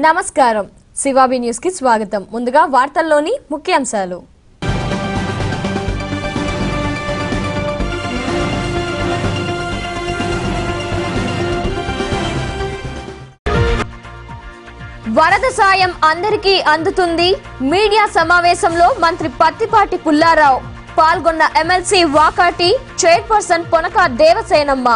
నమస్కారం శివాబి న్యూస్ కి స్వాగతం. ముందుగా వార్తల్లోని ముఖ్యాంశాలు. వరద సాయం అందరికీ అందుతుంది. మీడియా సమావేశంలో మంత్రి పత్తిపాటి పుల్లారావు. పాల్గొన్న ఎమ్మెల్సీ వాకాటి, చైర్పర్సన్ పొనక దేవసేనమ్మ.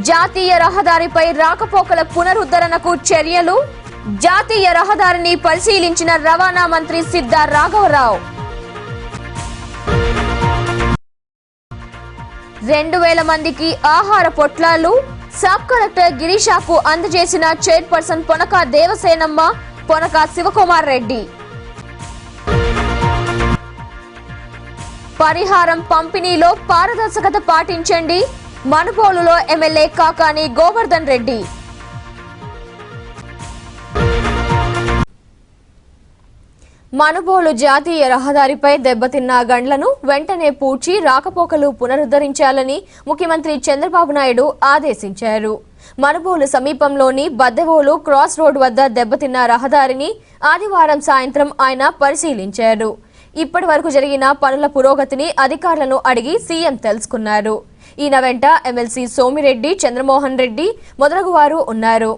జాతీయ రహదారిపై రాకపోకల పునరుద్ధరణకు చర్యలు. జాతీయ రహదారిని పరిశీలించిన రవాణా మంత్రి సిద్ధా రాఘవరావు. 2000 మందికి ఆహార పొట్లాలు సబ్ కలెక్టర్ గిరీషాకు అందజేసిన చైర్పర్సన్ పొనక దేవసేనమ్మ, పొనక శివకుమార్ రెడ్డి. పరిహారం పంపిణీలో పారదర్శకత పాటించండి. మనుబోలులో ఎమ్మెల్యే కాకాని గోవర్ధన్ రెడ్డి. మనుబోలు జాతీయ రహదారిపై దెబ్బతిన్న గండ్లను వెంటనే పూడ్చి రాకపోకలు పునరుద్ధరించాలని ముఖ్యమంత్రి చంద్రబాబు నాయుడు ఆదేశించారు. మనుబోలు సమీపంలోని బద్దెవోలు క్రాస్ రోడ్ వద్ద దెబ్బతిన్న రహదారిని ఆదివారం సాయంత్రం ఆయన పరిశీలించారు. ఇప్పటి వరకు జరిగిన పనుల పురోగతిని అధికారులను అడిగి సీఎం తెలుసుకున్నారు. ఈయన వెంట ఎమ్మెల్సీ సోమిరెడ్డి, చంద్రమోహన్ రెడ్డి మొదలగు వారు ఉన్నారు.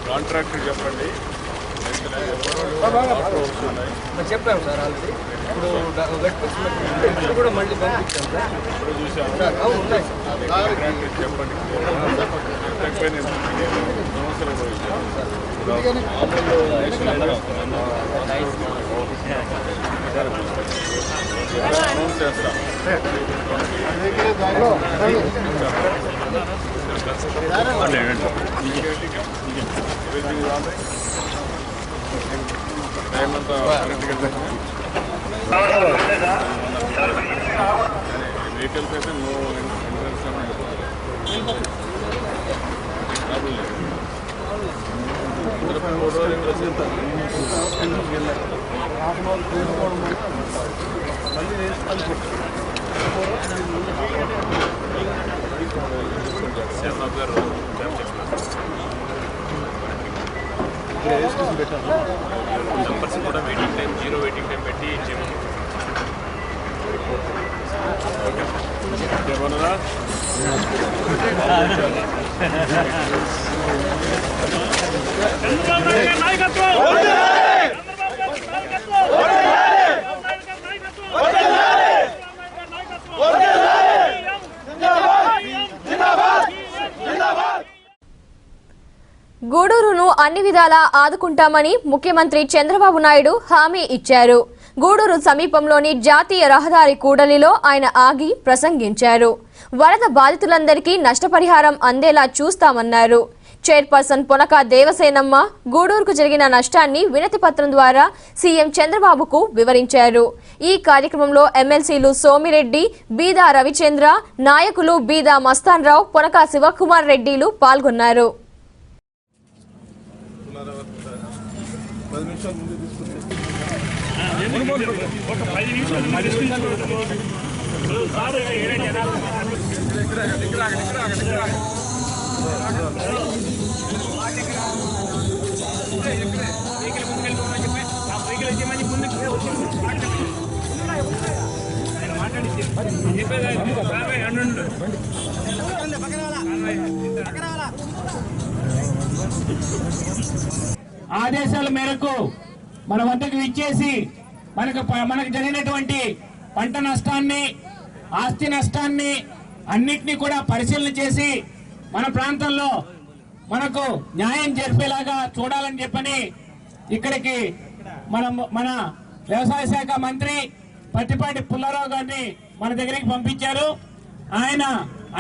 కాంట్రాక్టర్ చెప్పండి చెప్పాము సార్ ఆల్రెడీ. ఇప్పుడు వెట్ కూడా మళ్ళీ పంపించాం సార్. ఇప్పుడు చూసాము ఉన్నాయి చెప్పండి అనౌన్స్ చేస్తాం. టైమంతా వెహికల్స్ అయితే నో ఎంట్రన్స్ నంబర్స్ కూడా వెయిటింగ్ టైం 0 వెయిటింగ్ టైం పెట్టి ఇచ్చాము. గూడూరును అన్ని విధాలా ఆదుకుంటామని ముఖ్యమంత్రి చంద్రబాబు నాయుడు హామీ ఇచ్చారు. గూడూరు సమీపంలోని జాతీయ రహదారి కూడలిలో ఆయన ఆగి ప్రసంగించారు. వరద బాధితులందరికీ నష్టపరిహారం అందేలా చూస్తామన్నారు. చైర్పర్సన్ పొనక దేవసేనమ్మ గూడూరుకు జరిగిన నష్టాన్ని వినతి పత్రం ద్వారా సీఎం చంద్రబాబుకు వివరించారు. ఈ కార్యక్రమంలో ఎమ్మెల్సీలు సోమిరెడ్డి, బీదా రవిచంద్ర, నాయకులు బీదా మస్తాన్ రావు, పొనక శివకుమార్ రెడ్డిలు పాల్గొన్నారు. ఆదేశాల మేరకు మన వద్దకు ఇచ్చేసి మనకు జరిగినటువంటి పంట నష్టాన్ని, ఆస్తి నష్టాన్ని అన్నిటినీ కూడా పరిశీలన చేసి మన ప్రాంతంలో మనకు న్యాయం జరిపేలాగా చూడాలని చెప్పని ఇక్కడికి మన వ్యవసాయ శాఖ మంత్రి పత్తిపాటి పుల్లారావు గారిని మన దగ్గరికి పంపించారు. ఆయన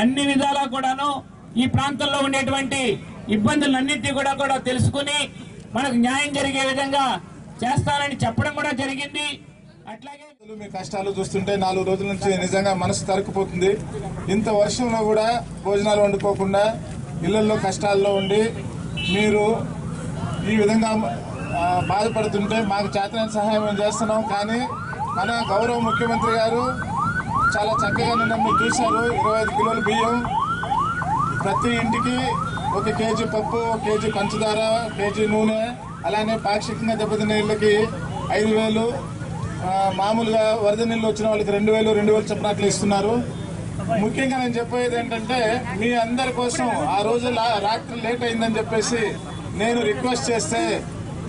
అన్ని విధాలా కూడాను ఈ ప్రాంతంలో ఉండేటువంటి ఇబ్బందులన్నింటినీ కూడా తెలుసుకుని మనకు న్యాయం జరిగే విధంగా చేస్తానని చెప్పడం కూడా జరిగింది. అట్లాగే మీ కష్టాలు చూస్తుంటే 4 రోజుల నుంచి నిజంగా మనసు తరుక్కుపోతుంది. ఇంత వర్షంలో కూడా భోజనాలు వండుకోకుండా ఇళ్లలో కష్టాల్లో ఉండి మీరు ఈ విధంగా బాధపడుతుంటే మాకు చేతనైన సహాయం మేము చేస్తున్నాం. కానీ మన గౌరవ ముఖ్యమంత్రి గారు చాలా చక్కగా నిన్న మీరు చూశారు. 25 కిలోల బియ్యం, ప్రతి ఇంటికి 1 కేజీ పప్పు, 1 కేజీ పంచదార, 1 కేజీ నూనె, అలానే పాక్షికంగా దెబ్బతిన్న ఇళ్ళకి 5,000, మామూలుగా వరద నీళ్ళు వచ్చిన వాళ్ళకి 2,000 చొప్పున అట్లా ఇస్తున్నారు. ముఖ్యంగా నేను చెప్పేది ఏంటంటే మీ అందరి కోసం ఆ రోజు రాత్రి లేట్ అయిందని చెప్పేసి నేను రిక్వెస్ట్ చేస్తే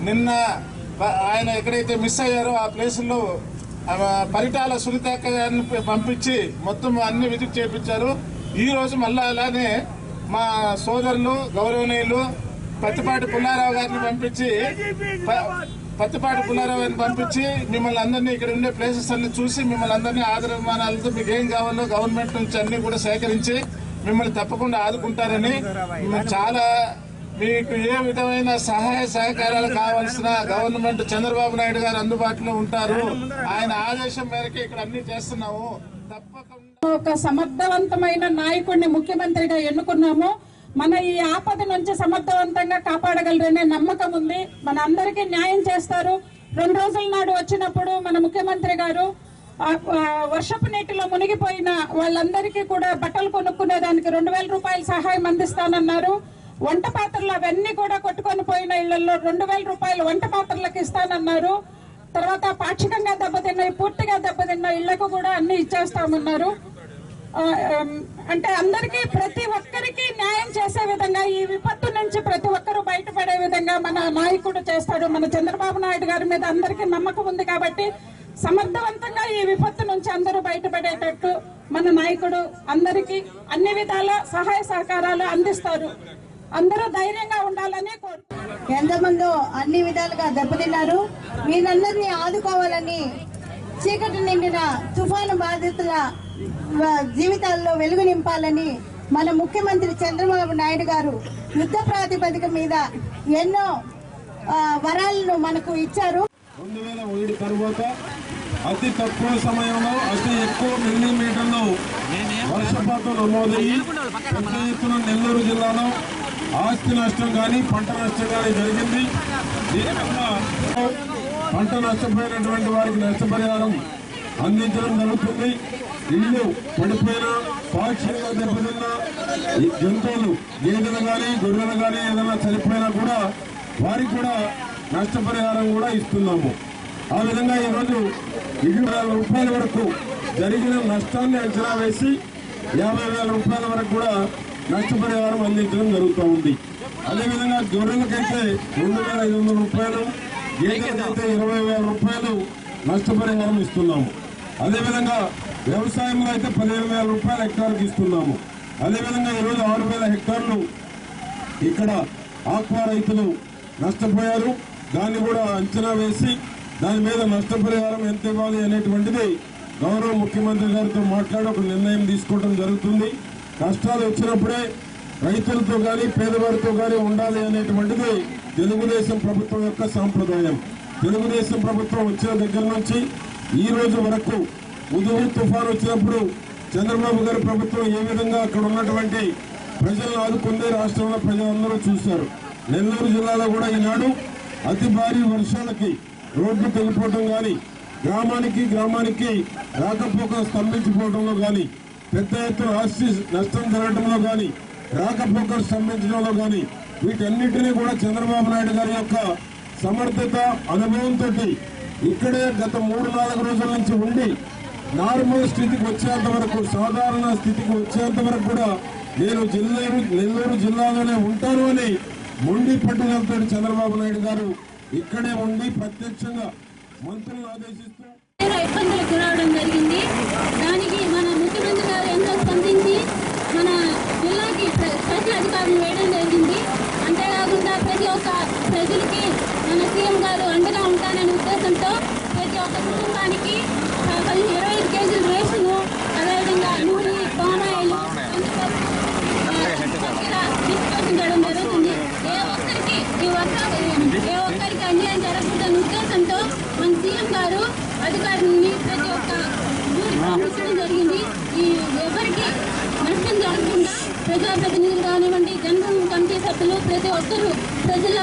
నిన్న ఆయన ఎక్కడైతే మిస్ అయ్యారో ఆ ప్లేసుల్లో పరిటాల సునీతక్క గారిని పంపించి మొత్తం అన్ని విజిట్ చేయించారు. ఈ రోజు మళ్ళీ అలానే మా సోదరులు గౌరవనీయులు పత్తిపాటి పుల్లారావు గారిని పంపించి మిమ్మల్ని అందరినీ ఇక్కడ ఉండే ప్లేసెస్ అన్ని చూసి మిమ్మల్ని అందరినీ ఆదరాభిమానాలతో మీకు ఏం కావాలో గవర్నమెంట్ నుంచి అన్ని కూడా సేకరించి మిమ్మల్ని తప్పకుండా ఆదుకుంటారని, చాలా మీకు ఏ విధమైన సహాయ సహకారాలు కావాల్సిన గవర్నమెంట్ చంద్రబాబు నాయుడు గారు అందుబాటులో ఉంటారు. ఆయన ఆదేశం మేరకు ఇక్కడ అన్ని చేస్తున్నాము. తప్పకుండా ఒక సమర్థవంతమైన నాయకుడిని ముఖ్యమంత్రిగా ఎన్నుకున్నాము. మన ఈ ఆపద నుంచి సమర్థవంతంగా కాపాడగలరనే నమ్మకం ఉంది. మన అందరికీ న్యాయం చేస్తారు. 2 రోజుల నాడు వచ్చినప్పుడు మన ముఖ్యమంత్రి గారు వర్షపు నీటిలో మునిగిపోయిన వాళ్ళందరికీ కూడా బట్టలు కొనుక్కునేదానికి 2,000 రూపాయలు సహాయం అందిస్తానన్నారు. వంట పాత్రలు అవన్నీ కూడా కొట్టుకొని పోయిన ఇళ్లలో 2,000 రూపాయలు వంట పాత్రలకు ఇస్తానన్నారు. తర్వాత పాక్షికంగా దెబ్బతిన్న, పూర్తిగా దెబ్బతిన్న ఇళ్లకు కూడా అన్ని ఇచ్చేస్తామన్నారు. అంటే అందరికీ, ప్రతి ఒక్కరికి న్యాయం చేసే విధంగా, ఈ విపత్తు నుంచి ప్రతి ఒక్కరూ బయటపడే విధంగా మన నాయకుడు చేస్తాడు. మన చంద్రబాబు నాయుడు గారి మీద అందరికీ నమ్మకం ఉంది కాబట్టి సమర్థవంతంగా ఈ విపత్తు నుంచి అందరూ బయటపడేటట్టు మన నాయకుడు అందరికీ అన్ని విధాల సహాయ సహకారాలు అందిస్తారు. అందరూ ధైర్యంగా ఉండాలని కోరుకుంటున్నాను. ఎంతమందో అన్ని విధాలుగా దెబ్బతిన్నారు. వీరందరినీ ఆదుకోవాలని, చీకటి నిండిన తుఫాను బాధితుల జీవితాల్లో వెలుగు నింపాలని మన ముఖ్యమంత్రి చంద్రబాబు నాయుడు గారు యుద్ధ ప్రాతిపదిక మీద ఎన్నో వరాలను మనకు ఇచ్చారు. 2001 తర్వాత అతి తక్కువ సమయంలో అతి ఎక్కువ మిల్లీమీటర్లు వర్షపాతం నమోదయ్యి పెద్ద ఎత్తున నెల్లూరు జిల్లాలో ఆస్తి నష్టం కానీ పంట నష్టం కానీ జరిగింది. దీనివల్ల పంట నష్టపోయినటువంటి వారికి నష్టపరిహారం అందించడం జరుగుతుంది. ఇల్లు పడిపోయినా, పాక్షికంగా దెబ్బతిన్నా, జంతువులు గేదెలు కానీ గొర్రెలు కానీ ఏదైనా చనిపోయినా కూడా వారికి కూడా నష్టపరిహారం కూడా ఇస్తున్నాము. ఆ విధంగా ఈరోజు 20,000 రూపాయల వరకు జరిగిన నష్టాన్ని అంచనా వేసి 50,000 రూపాయల వరకు కూడా నష్టపరిహారం అందించడం జరుగుతూ ఉంది. అదేవిధంగా గొర్రెలకైతే 2,500 రూపాయలు, గేదెలకైతే 20,000 రూపాయలు నష్టపరిహారం ఇస్తున్నాము. అదేవిధంగా వ్యవసాయంలో అయితే 15,000 రూపాయలు హెక్టార్కి ఇస్తున్నాము. అదేవిధంగా ఈరోజు 6,000 హెక్టార్లు ఇక్కడ ఆక్వా రైతులు నష్టపోయారు. దాన్ని కూడా అంచనా వేసి దాని మీద నష్టపరిహారం ఎంత ఇవ్వాలి అనేటువంటిది గౌరవ ముఖ్యమంత్రి గారితో మాట్లాడి ఒక నిర్ణయం తీసుకోవడం జరుగుతుంది. కష్టాలు వచ్చినప్పుడే రైతులతో కానీ పేదవారితో కానీ ఉండాలి అనేటువంటిది తెలుగుదేశం ప్రభుత్వం యొక్క సాంప్రదాయం. తెలుగుదేశం ప్రభుత్వం వచ్చిన దగ్గర నుంచి ఈ రోజు వరకు ఉదుహు తుఫాను వచ్చినప్పుడు చంద్రబాబు గారి ప్రభుత్వం ఏ విధంగా అక్కడ ఉన్నటువంటి ప్రజలను ఆదుకుందే రాష్ట్రంలో ప్రజలందరూ చూశారు. నెల్లూరు జిల్లాలో కూడా ఈనాడు అతి భారీ వర్షాలకి రోడ్లు తెగిపోవడం కానీ, గ్రామానికి రాకపోకలు స్తంభించిపోవడంలో కానీ, పెద్ద ఎత్తున ఆస్తి నష్టం జరగడంలో కానీ, రాకపోకలు స్తంభించడంలో కానీ, వీటన్నిటినీ కూడా చంద్రబాబు నాయుడు గారి యొక్క సమర్థత, అనుభవంతో ఇక్కడే గత 3-4 రోజుల నుంచి ఉండి నార్మల్ స్థితికి వచ్చేంత వరకు, సాధారణ స్థితికి వచ్చేంత వరకు కూడా నేను నెల్లూరు జిల్లాలోనే ఉంటాను అని మొండి పట్టుదలతో చంద్రబాబు నాయుడు గారు ఇక్కడే ఉండి ప్రత్యక్షంగా మంత్రులను ఆదేశిస్తూ ఇబ్బందులు గురవడం జరిగింది. దానికి మన ముఖ్యమంత్రి గారు ఎంతో స్పందించి మన జిల్లాకి స్పెషల్ అధికారులు వేయడం జరిగింది. అంతేకాకుండా ప్రతి ఒక్క ప్రజలకి మన సీఎం గారు అండగా ఉంటాననే ఉద్దేశంతో ప్రతి ఒక్క కుటుంబానికి 25 కేజీల రేషను, అదేవిధంగా నూనె, పామాయిల్, ప్రజాప్రతినిధులు కానివ్వండి, జనరల్ కమిటీ సభ్యులు ప్రతి ఒక్కరూ ప్రజల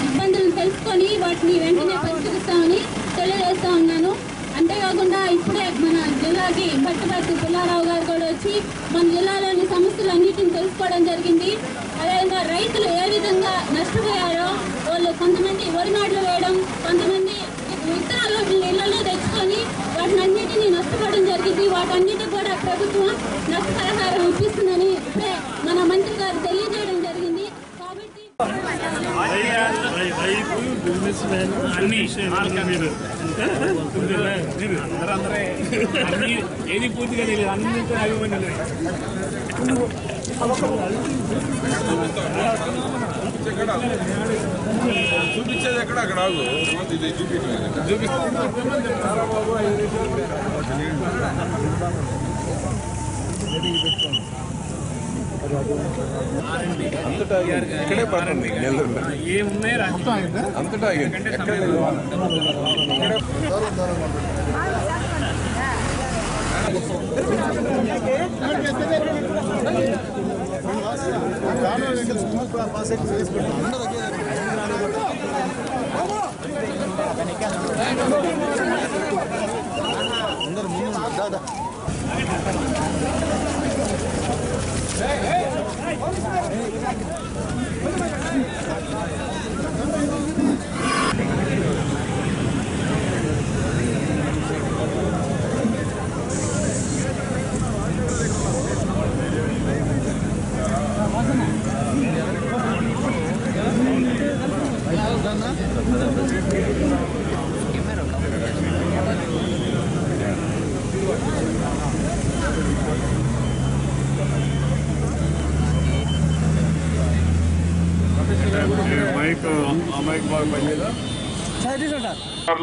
ఇబ్బందులను తెలుసుకొని వాటిని వెంటనే పరిష్కరిస్తామని తెలియజేస్తా ఉన్నాను. అంతేకాకుండా ఇప్పుడే మన జిల్లాకి భట్టిపత్తి పుల్లారావు గారు కూడా వచ్చి మన జిల్లాలోని సమస్యలన్నింటినీ తెలుసుకోవడం జరిగింది. అదేవిధంగా రైతులు ఏ విధంగా నష్టపోయారో, వాళ్ళు కొంతమంది వరి నాట్లు వేయడం, కొంతమంది విత్తనాలు ఇళ్లలో తెచ్చుకొని వాటిని అన్నింటినీ నష్టపోవడం జరిగింది. వాటన్నిటికీ కూడా ప్రభుత్వం నష్టపరిహారం ఇప్పిస్తుందని ఇప్పుడే మన మంత్రి గారు తెలియజేయడం జరిగింది. కాబట్టి ఏది పూర్తిగా తెలియదు, అన్నింటితో అభిమన్యులు. చూపించేది ఎక్కడ అక్కడ అంతటా ఇక్కడే పడుతుంది నెల్లూరులో ఏమున్నాయి అంతటా ఎక్కడ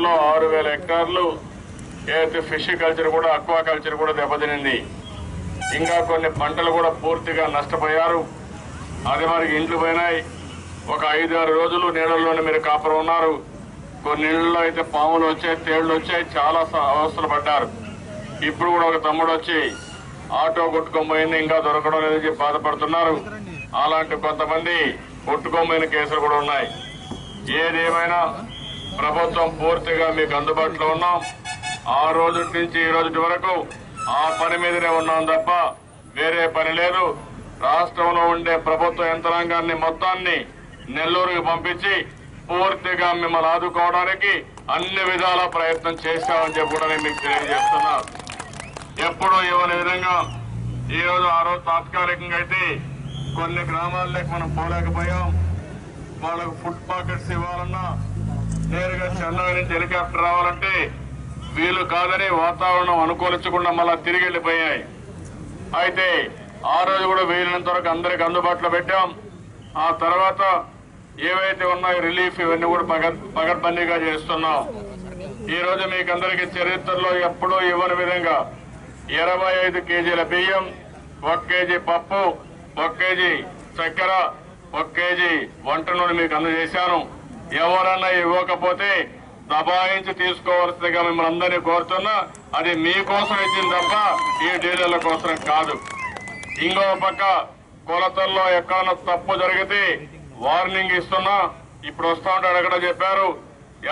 లో 6,000 హెక్టార్లు ఏదైతే ఫిష్ కల్చర్ కూడా అక్వా కల్చర్ కూడా దెబ్బతినింది. ఇంకా కొన్ని పంటలు కూడా పూర్తిగా నష్టపోయారు. అది మనకి ఇండ్లు పోయినాయి. ఒక 5-6 రోజులు నీళ్ళల్లోనే మీరు కాపురం ఉన్నారు. కొన్ని నీళ్ళలో అయితే పాములు వచ్చాయి, తేళ్లు వచ్చాయి, చాలా అవస్థలు పడ్డారు. ఇప్పుడు కూడా ఒక తమ్ముడు వచ్చి ఆటో కొట్టుకోబోయింది, ఇంకా దొరకడం లేదని చెప్పి బాధపడుతున్నారు. అలాంటి కొంతమంది కొట్టుకోబోయిన కేసులు కూడా ఉన్నాయి. ఏదేమైనా ప్రభుత్వం పూర్తిగా మీకు అందుబాటులో ఉన్నాం. ఆ రోజు నుంచి ఈ రోజు వరకు ఆ పని మీదనే ఉన్నాం తప్ప వేరే పని లేదు. రాష్ట్రంలో ఉండే ప్రభుత్వ యంత్రాంగాన్ని మొత్తాన్ని నెల్లూరుకి పంపించి పూర్తిగా మిమ్మల్ని ఆదుకోవడానికి అన్ని విధాల ప్రయత్నం చేశామని చెప్పి కూడా నేను మీకు తెలియజేస్తున్నా. ఎప్పుడూ ఇవ్వని విధంగా ఈ రోజు ఆ రోజు తాత్కాలికంగా అయితే కొన్ని గ్రామాల్లోకి మనం పోలేకపోయాం. వాళ్ళకు ఫుడ్ పాకెట్స్ ఇవ్వాలన్నా, నేరుగా చెన్నై నుంచి హెలికాప్టర్ రావాలంటే వీలు కాదని వాతావరణం అనుకూలించకుండా మళ్ళా తిరిగి వెళ్ళిపోయాయి. అయితే ఆ రోజు కూడా వీలైనంత వరకు అందరికి అందుబాటులో పెట్టాం. ఆ తర్వాత ఏవైతే ఉన్నాయో రిలీఫ్ ఇవన్నీ కూడా పగడ్బందీగా చేస్తున్నాం. ఈ రోజు మీకు అందరికీ చరిత్రలో ఎప్పుడూ ఇవ్వని విధంగా 25 కేజీల బియ్యం, 1 కేజీ పప్పు, 1 కేజీ చక్కెర, 1 కేజీ వంట నూనె మీకు అందజేశాను. ఎవరన్నా ఇవ్వకపోతే దబాయించి తీసుకోవాల్సిందిగా మిమ్మల్ని అందరినీ కోరుతున్నా. అది మీకోసం ఇచ్చింది తప్ప ఈ డీలర్ల కోసం కాదు. ఇంకో పక్క కొలతల్లో ఎక్కడన్నా తప్పు జరిగితే వార్నింగ్ ఇస్తున్నా. ఇప్పుడు వస్తా ఉంటాడు అక్కడ చెప్పారు,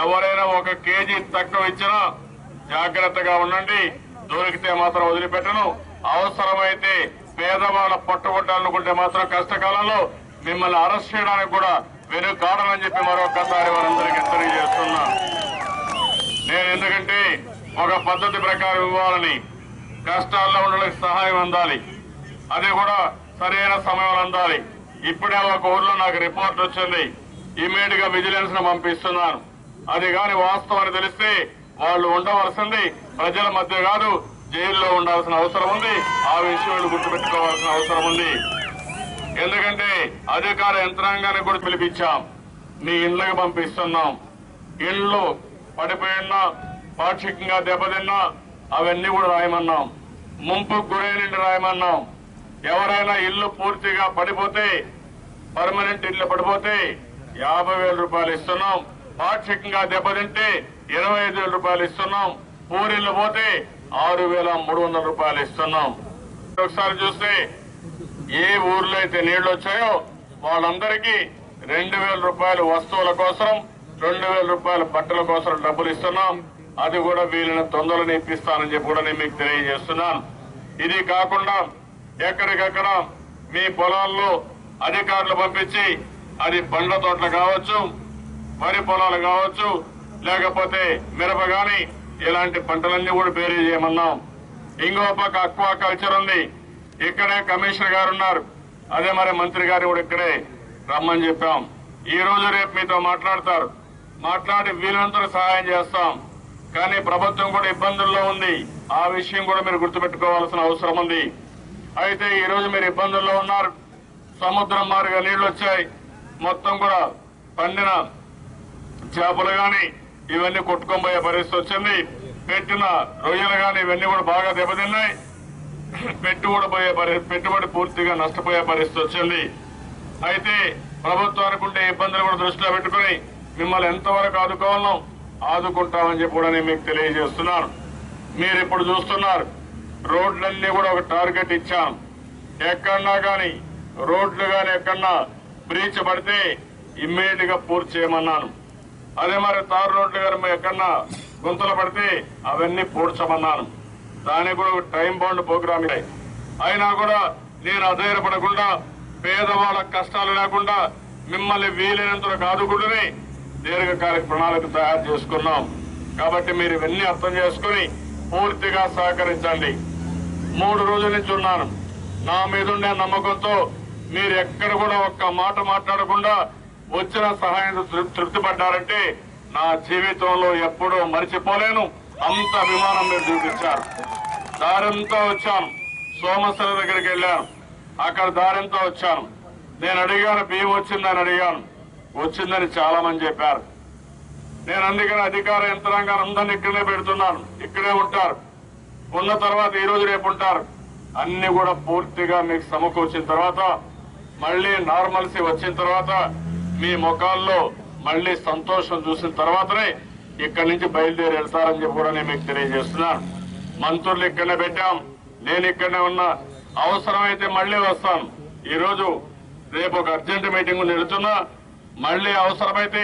ఎవరైనా 1 కేజీ తక్కువ ఇచ్చినా జాగ్రత్తగా ఉండండి, దొరికితే మాత్రం వదిలిపెట్టను. అవసరమైతే పేదవాళ్ళ పట్టుబట్టాలనుకుంటే మాత్రం కష్టకాలంలో మిమ్మల్ని అరెస్ట్ చేయడానికి కూడా వెనుకాడనని చెప్పి మరొకసారి వారందరికీ తెలియజేస్తున్నా. నేను ఎందుకంటే ఒక పద్ధతి ప్రకారం ఇవ్వాలని, కష్టాల్లో ఉన్న సహాయం అందాలి, అది కూడా సరైన సమయంలో అందాలి. ఇప్పుడే ఒక ఊర్లో నాకు రిపోర్ట్ వచ్చింది, ఇమీడియట్ గా విజిలెన్స్ ను పంపిస్తున్నాను. అది కాని వాస్తవాన్ని తెలిస్తే వాళ్ళు ఉండవలసింది ప్రజల మధ్య కాదు, జైల్లో ఉండాల్సిన అవసరం ఉంది. ఆ విషయం గుర్తుపెట్టుకోవాల్సిన అవసరం ఉంది. ఎందుకంటే అధికార యంత్రాంగాన్ని కూడా పిలిపించాం, మీ ఇళ్లకు పంపిస్తున్నాం. ఇళ్లు పడిపోయినా, పాక్షికంగా దెబ్బతిన్నా అవన్నీ కూడా రాయమన్నాం. ముంపుకు గురైన రాయమన్నాం. ఎవరైనా ఇల్లు పూర్తిగా పడిపోతే, పర్మనెంట్ ఇల్లు పడిపోతే 50,000 రూపాయలు ఇస్తున్నాం. పాక్షికంగా దెబ్బతింటే 25,000 రూపాయలు ఇస్తున్నాం. పూరిల్లు పోతే 6,300 రూపాయలు ఇస్తున్నాం. ఒకసారి చూస్తే ఏ ఊర్లో అయితే నీళ్లు వచ్చాయో వాళ్ళందరికీ 2,000 రూపాయలు వస్తువుల కోసం, 2,000 రూపాయల బట్టల కోసం డబ్బులు ఇస్తున్నాం. అది కూడా వీళ్ళని తొందరగా ఇప్పిస్తానని చెప్పి కూడా నేను మీకు తెలియజేస్తున్నాను. ఇది కాకుండా ఎక్కడికక్కడ మీ పొలాల్లో అధికారులు పంపించి, అది పండ్ల తోటలు కావచ్చు, వరి పొలాలు కావచ్చు, లేకపోతే మిరప గాని ఇలాంటి పంటలన్నీ కూడా బేరీ చేయమన్నాం. ఇంకో పక్క అక్వా కల్చర్ ఉంది. ఇక్కడే కమిషనర్ గారు ఉన్నారు. అదే మరి మంత్రి గారు కూడా ఇక్కడే రమ్మని చెప్పాం. ఈ రోజు రేపు మీతో మాట్లాడతారు. మాట్లాడి వీలంతా సహాయం చేస్తాం. కానీ ప్రభుత్వం కూడా ఇబ్బందుల్లో ఉంది. ఆ విషయం కూడా మీరు గుర్తుపెట్టుకోవాల్సిన అవసరం ఉంది. అయితే ఈ రోజు మీరు ఇబ్బందుల్లో ఉన్నారు. సముద్రం మారుగా నీళ్లు వచ్చాయి. మొత్తం కూడా పండిన చేపలు గాని ఇవన్నీ కొట్టుకొని పోయే పరిస్థితి వచ్చింది. పెట్టిన రొయ్యలు గాని ఇవన్నీ కూడా బాగా దెబ్బతిన్నాయి. పెట్టుబడి పూర్తిగా నష్టపోయే పరిస్థితి వచ్చింది. అయితే ప్రభుత్వానికి ఉండే ఇబ్బందులు కూడా దృష్టిలో పెట్టుకుని మిమ్మల్ని ఎంతవరకు ఆదుకోవాలో ఆదుకుంటామని చెప్పి కూడా నేను మీకు తెలియజేస్తున్నాను. మీరు ఇప్పుడు చూస్తున్నారు రోడ్లన్నీ కూడా ఒక టార్గెట్ ఇచ్చాం. ఎక్కడన్నా కానీ రోడ్లు కానీ ఎక్కడన్నా బ్రీచ్ పడితే ఇమ్మీడియట్ గా పూర్తి చేయమన్నాను. అదే మరి తారు రోడ్లు కానీ ఎక్కడన్నా గుంతలు పడితే అవన్నీ పూడ్చమన్నాను. దానికి కూడా ఒక టైం బౌండ్ ప్రోగ్రామ్ అయినా కూడా నేను అధైర్యపడకుండా, పేదవాళ్ళ కష్టాలు లేకుండా మిమ్మల్ని వీలైనంతకు ఆదుకుంటూనే దీర్ఘకాలిక ప్రణాళిక తయారు చేసుకున్నాం. కాబట్టి మీరు ఇవన్నీ అర్థం చేసుకుని పూర్తిగా సహకరించండి. 3 రోజుల నుంచి ఉన్నాను. నా మీదుండే నమ్మకంతో మీరు ఎక్కడ కూడా ఒక్క మాట మాట్లాడకుండా వచ్చిన సహాయం తృప్తి పడ్డారంటే నా జీవితంలో ఎప్పుడూ మర్చిపోలేను. అంత అభిమానం మీరు చూపించారు. దారంతా వచ్చాను. సోమశిల దగ్గరికి వెళ్ళాను. అక్కడ దారంతా వచ్చాను. నేను అడిగాను, బియ్యం వచ్చిందని అడిగాను. వచ్చిందని చాలా మంది చెప్పారు. నేను అందుకని అధికార యంత్రాంగాన్ని అందరినీ ఇక్కడే పెడుతున్నాను. ఇక్కడే ఉంటారు. ఉన్న తర్వాత ఈ రోజు రేపు ఉంటారు. అన్ని కూడా పూర్తిగా మీకు సమకూర్చిన తర్వాత, మళ్లీ నార్మల్సీ వచ్చిన తర్వాత, మీ ముఖాల్లో మళ్లీ సంతోషం చూసిన తర్వాతనే ఇక్కడి నుంచి బయలుదేరి వెళ్తారని చెప్పి కూడా నేను మీకు తెలియజేస్తున్నాను. మంత్రులు ఇక్కడనే పెట్టాం. నేను ఇక్కడనే ఉన్నా. అవసరమైతే మళ్లీ వస్తాను. ఈ రోజు రేపు ఒక అర్జెంట్ మీటింగ్ వెళ్తున్నా. మళ్లీ అవసరమైతే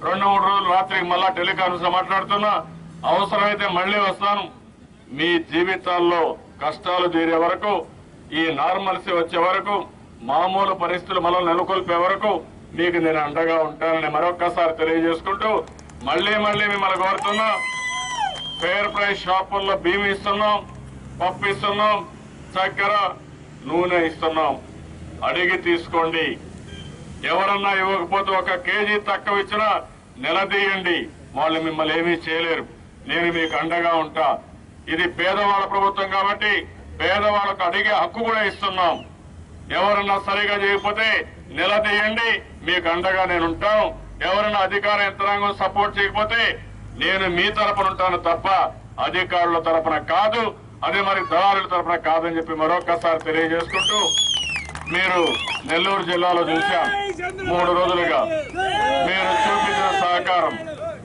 2-3 రోజులు రాత్రికి మళ్ళా టెలికాన్ఫరెన్స్ లో మాట్లాడుతున్నా. అవసరమైతే మళ్లీ వస్తాను. మీ జీవితాల్లో కష్టాలు తీరే వరకు, ఈ నార్మల్సీ వచ్చే వరకు, మామూలు పరిస్థితులు మనం నెలకొల్పే వరకు మీకు నేను అండగా ఉంటానని మరొక్కసారి తెలియజేసుకుంటూ మళ్లీ మిమ్మల్ని కోరుతున్నా. ఫెయిర్ ప్రైస్ షాపుల్లో బియ్యం ఇస్తున్నాం, పప్పు ఇస్తున్నాం, చక్కెర, నూనె ఇస్తున్నాం. అడిగి తీసుకోండి. ఎవరన్నా ఇవ్వకపోతే 1 కేజీ తక్కువ ఇచ్చినా నిలదీయండి. వాళ్ళు మిమ్మల్ని ఏమీ చేయలేరు. నేను మీకు అండగా ఉంటా. ఇది పేదవాళ్ళ ప్రభుత్వం కాబట్టి పేదవాళ్ళకు అడిగే హక్కు కూడా ఇస్తున్నాం. ఎవరన్నా సరిగా చేయకపోతే నిలదీయండి. మీకు అండగా నేను ఉంటాను. ఎవరన్నా అధికార యంత్రాంగం సపోర్ట్ చేయకపోతే నేను మీ తరపున ఉంటాను తప్ప అధికారుల తరపున కాదు. అదే మరి దళారుల తరపున కాదని చెప్పి మరొకసారి తెలియజేసుకుంటూ, మీరు నెల్లూరు జిల్లాలో చూశాం 3 రోజులుగా మీరు చూపించిన సహకారం,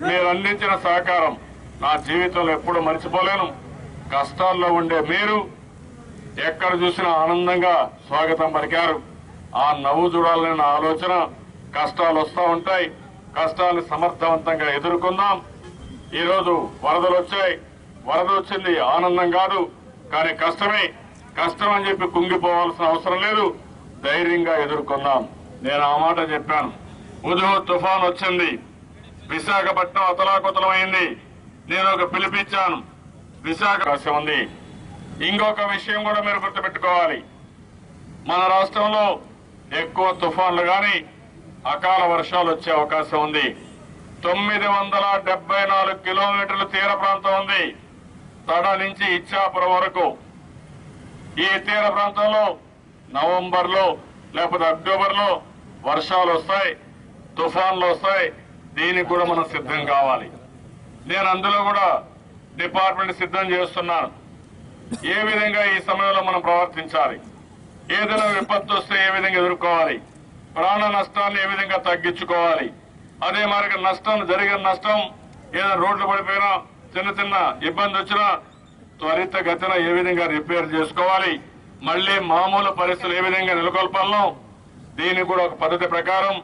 మీరు అందించిన సహకారం నా జీవితంలో ఎప్పుడు మర్చిపోలేను. కష్టాల్లో ఉండే మీరు ఎక్కడ చూసినా ఆనందంగా స్వాగతం పలికారు. ఆ నవ్వు చూడాలనే నా ఆలోచన. కష్టాలు వస్తూ ఉంటాయి. కష్టాలను సమర్థవంతంగా ఎదుర్కొందాం. ఈరోజు వరదలు వచ్చాయి. వరద వచ్చింది ఆనందం కాదు, కానీ కష్టమే. కష్టం అని చెప్పి కుంగిపోవాల్సిన అవసరం లేదు. ధైర్యంగా ఎదుర్కొందాం. నేను ఆ మాట చెప్పాను. ఉదయం తుఫాన్ వచ్చింది. విశాఖపట్నం అతలాకుతలమైంది. నేను ఒక పిలిపించాను. విశాఖ ఉంది. ఇంకొక విషయం కూడా మీరు గుర్తుపెట్టుకోవాలి. మన రాష్ట్రంలో ఎక్కువ తుఫాన్లు గాని అకాల వర్షాలు వచ్చే అవకాశం ఉంది. 974 కిలోమీటర్ల తీర ప్రాంతం ఉంది. తడ నుంచి ఇచ్చాపురం వరకు. ఈ తీర ప్రాంతంలో నవంబర్లో లేకపోతే అక్టోబర్లో వర్షాలు వస్తాయి, తుఫాన్లు వస్తాయి. దీనికి కూడా మనం సిద్ధం కావాలి. నేను అందులో కూడా డిపార్ట్మెంట్ సిద్ధం చేస్తున్నాను. ఏ విధంగా ఈ సమయంలో మనం ప్రవర్తించాలి, ఏదైనా విపత్తు వస్తే ఏ విధంగా ఎదుర్కోవాలి, ప్రాణ నష్టాన్ని ఏ విధంగా తగ్గించుకోవాలి, అదే మరి జరిగిన నష్టం ఏదైనా రోడ్లు పడిపోయినా చిన్న ఇబ్బంది వచ్చినా త్వరితగతిన ఏ విధంగా రిపేర్ చేసుకోవాలి, మళ్ళీ మామూలు పరిస్థితులు ఏ విధంగా నెలకొల్పాలో దీనికి కూడా ఒక పద్ధతి ప్రకారం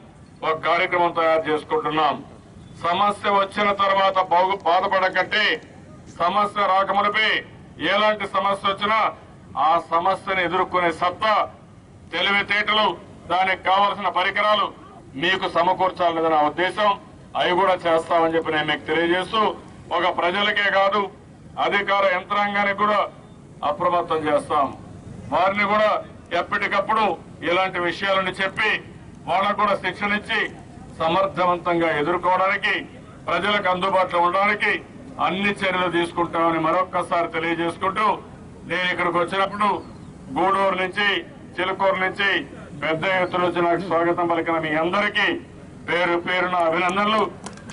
ఒక కార్యక్రమం తయారు చేసుకుంటున్నాం. సమస్య వచ్చిన తర్వాత బాధపడకంటే సమస్య రాకమునిపై ఎలాంటి సమస్య వచ్చినా ఆ సమస్యను ఎదుర్కొనే సత్తా, తెలివితేటలు, దానికి కావలసిన పరికరాలు మీకు సమకూర్చాలనేది నా ఉద్దేశం. అవి కూడా చేస్తామని చెప్పి నేను మీకు తెలియజేస్తూ ఒక ప్రజలకే కాదు అధికార యంత్రాంగానికి కూడా అప్రమత్తం చేస్తాం. వారిని కూడా ఎప్పటికప్పుడు ఇలాంటి విషయాలను చెప్పి వాళ్ళకు కూడా శిక్షణ ఇచ్చి సమర్థవంతంగా ఎదుర్కోవడానికి, ప్రజలకు అందుబాటులో ఉండడానికి అన్ని చర్యలు తీసుకుంటామని మరొక్కసారి తెలియజేసుకుంటూ నేను ఇక్కడికి వచ్చినప్పుడు గూడూరు నుంచి, చిలుకూరు నుంచి పెద్ద ఎత్తున వచ్చి నాకు స్వాగతం పలికిన మీ అందరికీ పేరు పేరున అభినందనలు.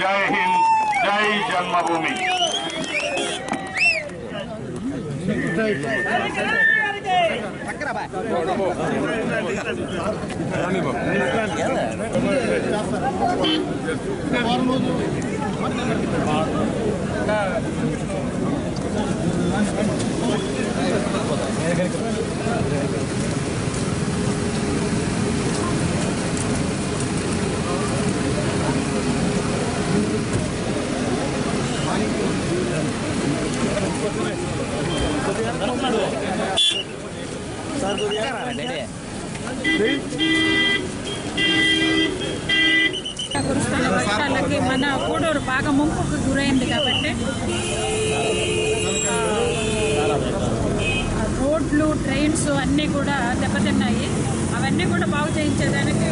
జై హింద్, జై జన్మభూమి. కురుస్తున్న వర్షాలకి మన గూడూరు బాగా ముంపుకు గురైంది కాబట్టి రోడ్లు, ట్రైన్స్ అన్నీ కూడా దెబ్బతిన్నాయి. అవన్నీ కూడా బాగు చేయించేదానికి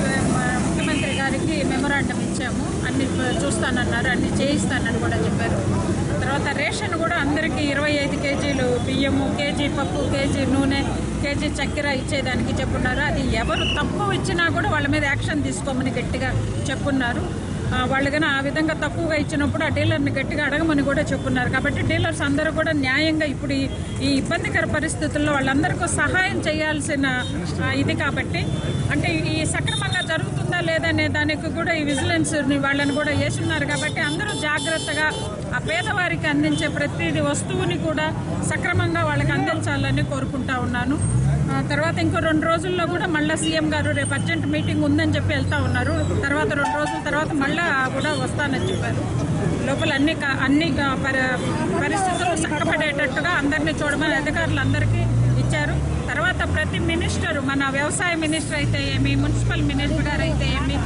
ముఖ్యమంత్రి గారికి మెమొరాండం ఇచ్చాము. అన్ని చూస్తానన్నారు, అన్ని చేయిస్తానని కూడా చెప్పారు. తర్వాత రేషన్ కూడా అందరికీ 25 కేజీలు బియ్యము, కేజీ పప్పు, కేజీ నూనె, కేజీ చక్కెర ఇచ్చేదానికి చెప్పున్నారు. అది ఎవరు తక్కువ ఇచ్చినా కూడా వాళ్ళ మీద యాక్షన్ తీసుకోమని గట్టిగా చెప్పున్నారు. వాళ్ళు కానీ ఆ విధంగా తక్కువగా ఇచ్చినప్పుడు ఆ డీలర్ని గట్టిగా అడగమని కూడా చెప్పున్నారు. కాబట్టి డీలర్స్ అందరూ కూడా న్యాయంగా ఇప్పుడు ఈ ఇబ్బందికర పరిస్థితుల్లో వాళ్ళందరికీ సహాయం చేయాల్సిన ఇది కాబట్టి, అంటే ఈ సక్రమంగా జరుగుతుందా లేదనే దానికి కూడా ఈ విజిలెన్స్ వాళ్ళని కూడా వేసున్నారు. కాబట్టి అందరూ జాగ్రత్తగా ఆ పేదవారికి అందించే ప్రతి వస్తువుని కూడా సక్రమంగా వాళ్ళకి అందించాలని కోరుకుంటా ఉన్నాను. తర్వాత ఇంకో 2 రోజుల్లో కూడా మళ్ళీ సీఎం గారు రేపు అర్జెంట్ మీటింగ్ ఉందని చెప్పి వెళ్తా ఉన్నారు. తర్వాత 2 రోజుల తర్వాత మళ్ళీ కూడా వస్తానని చెప్పారు. లోపల అన్ని పరిస్థితులు చక్కబడేటట్టుగా అందరినీ చూడమని అధికారులందరికీ ఇచ్చారు. తర్వాత ప్రతి మినిస్టరు, మన వ్యవసాయ మినిస్టర్ అయితే ఏమి, మున్సిపల్ మినిస్టర్ గారు అయితే ఏమి,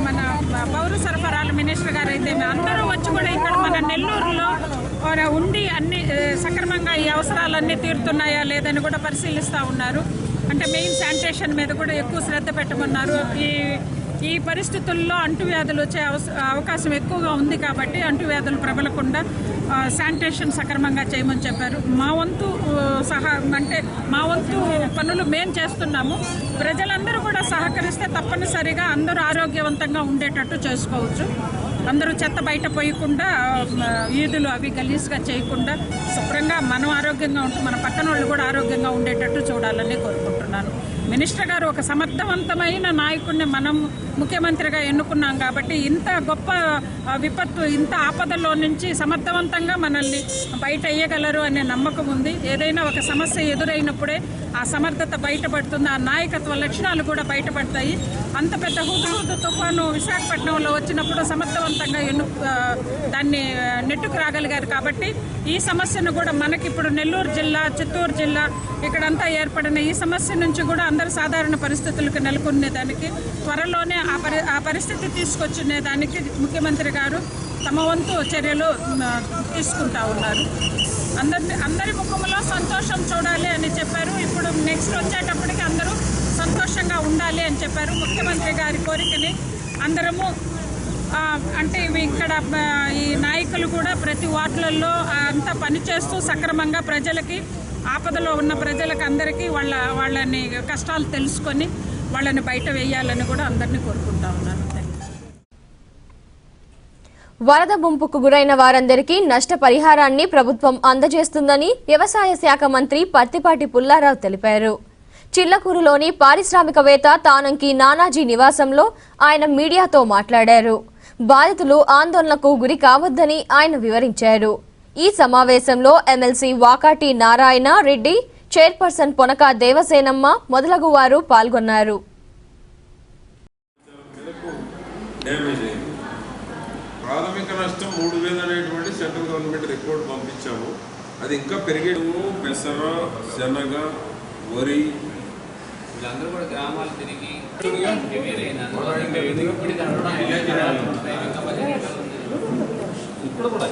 మన పౌర సరఫరాల మినిస్టర్ గారు అయితే అందరూ వచ్చి కూడా ఇక్కడ మన నెల్లూరులో ఉండి అన్ని సక్రమంగా ఈ అవసరాలన్నీ తీరుతున్నాయా లేదని కూడా పరిశీలిస్తూ ఉన్నారు. అంటే మెయిన్ శానిటేషన్ మీద కూడా ఎక్కువ శ్రద్ధ పెట్టమన్నారు. ఈ పరిస్థితుల్లో అంటువ్యాధులు వచ్చే అవకాశం ఎక్కువగా ఉంది కాబట్టి అంటువ్యాధులు ప్రబలకుండా శానిటేషన్ సక్రమంగా చేయమని చెప్పారు. మా వంతు మా వంతు పనులు మేము చేస్తున్నాము. ప్రజలందరూ కూడా సహకరిస్తే తప్పనిసరిగా అందరూ ఆరోగ్యవంతంగా ఉండేటట్టు చేసుకోవచ్చు. అందరూ చెత్త బయట పోయకుండా, ఈదులు అవి గలీజ్గా చేయకుండా శుభ్రంగా మనం ఆరోగ్యంగా ఉంటూ మన పక్కన వాళ్ళు కూడా ఆరోగ్యంగా ఉండేటట్టు చూడాలని కోరుకుంటున్నాను. మినిస్టర్ గారు ఒక సమర్థవంతమైన నాయకుడిని మనం ముఖ్యమంత్రిగా ఎన్నుకున్నాం కాబట్టి ఇంత గొప్ప విపత్తు, ఇంత ఆపదలో నుంచి సమర్థవంతంగా మనల్ని బయట వేయగలరు అనే నమ్మకం ఉంది. ఏదైనా ఒక సమస్య ఎదురైనప్పుడే ఆ సమర్థత బయటపడుతుంది, ఆ నాయకత్వ లక్షణాలు కూడా బయటపడతాయి. అంత పెద్ద హుదూదు తుఫాను విశాఖపట్నంలో వచ్చినప్పుడు సమర్థవంతంగా దాన్ని నెట్టుకు రాగలిగారు. కాబట్టి ఈ సమస్యను కూడా మనకిప్పుడు నెల్లూరు జిల్లా, చిత్తూరు జిల్లా ఇక్కడంతా ఏర్పడిన ఈ సమస్య నుంచి కూడా అందరూ సాధారణ పరిస్థితులకు నెలకొనేదానికి త్వరలోనే ఆ పరిస్థితి తీసుకొచ్చునేదానికి ముఖ్యమంత్రి గారు తమ వంతు చర్యలు తీసుకుంటా ఉన్నారు. అందరి ముఖంలో సంతోషం చూడాలి అని చెప్పారు. ఇప్పుడు నెక్స్ట్ వచ్చేటప్పటికి అందరూ సంతోషంగా ఉండాలి అని చెప్పారు. ముఖ్యమంత్రి గారి కోరికని అందరము అంటే ఇక్కడ ఈ నాయకులు కూడా ప్రతి వార్డులలో అంతా పనిచేస్తూ సక్రమంగా ప్రజలకి, ఆపదలో ఉన్న ప్రజలకు అందరికీ వాళ్ళని కష్టాలు తెలుసుకొని వాళ్ళని బయట వేయాలని కూడా అందరినీ కోరుకుంటా ఉన్నారు. వరద ముంపుకు గురైన వారందరికీ నష్టపరిహారాన్ని ప్రభుత్వం అందజేస్తుందని వ్యవసాయ శాఖ మంత్రి పత్తిపాటి పుల్లారావు తెలిపారు. చిల్లకూరులోని పారిశ్రామికవేత్త తానంకి నానాజీ నివాసంలో ఆయన మీడియాతో మాట్లాడారు. బాధితులు ఆందోళనకు గురి కావద్దని ఆయన వివరించారు. ఈ సమావేశంలో ఎమ్మెల్సీ వాకాటి నారాయణ రెడ్డి, చైర్పర్సన్ పొనక దేవసేనమ్మ మొదలగు వారు పాల్గొన్నారు. ప్రాథమిక నష్టం 3000 అనేటువంటి సెంట్రల్ గవర్నమెంట్ రిపోర్ట్ పంపించాము. అది ఇంకా పెరిగేము. పెసర, శనగ, వరి వీళ్ళందరూ కూడా గ్రామాలు తిరిగి ఇప్పుడు కూడా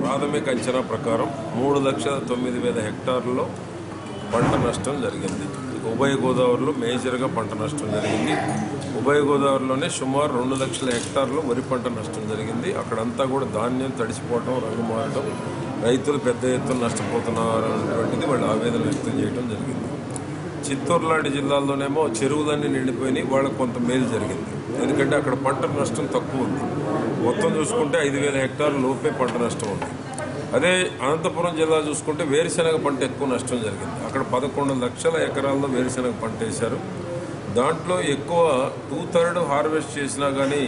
ప్రాథమిక అంచనా ప్రకారం 3,09,000 హెక్టార్లలో పంట నష్టం జరిగింది. ఉభయ గోదావరిలో మేజర్గా పంట నష్టం జరిగింది. ఉభయ గోదావరిలోనే సుమారు 2 లక్షల హెక్టార్లు వరి పంట నష్టం జరిగింది. అక్కడంతా కూడా ధాన్యం తడిసిపోవటం, రంగు మారటం, రైతులు పెద్ద ఎత్తున నష్టపోతున్నారు అనేటువంటిది వాళ్ళు ఆవేదన వ్యక్తం చేయడం జరిగింది. చిత్తూరు లాంటి జిల్లాల్లోనేమో చెరువులన్నీ నిండిపోయినాయి. వాళ్ళకు కొంత మేలు జరిగింది. ఎందుకంటే అక్కడ పంట నష్టం తక్కువ ఉంది. మొత్తం చూసుకుంటే 5,000 హెక్టార్ల లోపే పంట నష్టం ఉంది. అదే అనంతపురం జిల్లా చూసుకుంటే వేరుశెనగ పంట ఎక్కువ నష్టం జరిగింది. అక్కడ 11 లక్షల ఎకరాల్లో వేరుశెనగ పంట వేశారు. దాంట్లో ఎక్కువ 2/3 హార్వెస్ట్ చేసినా కానీ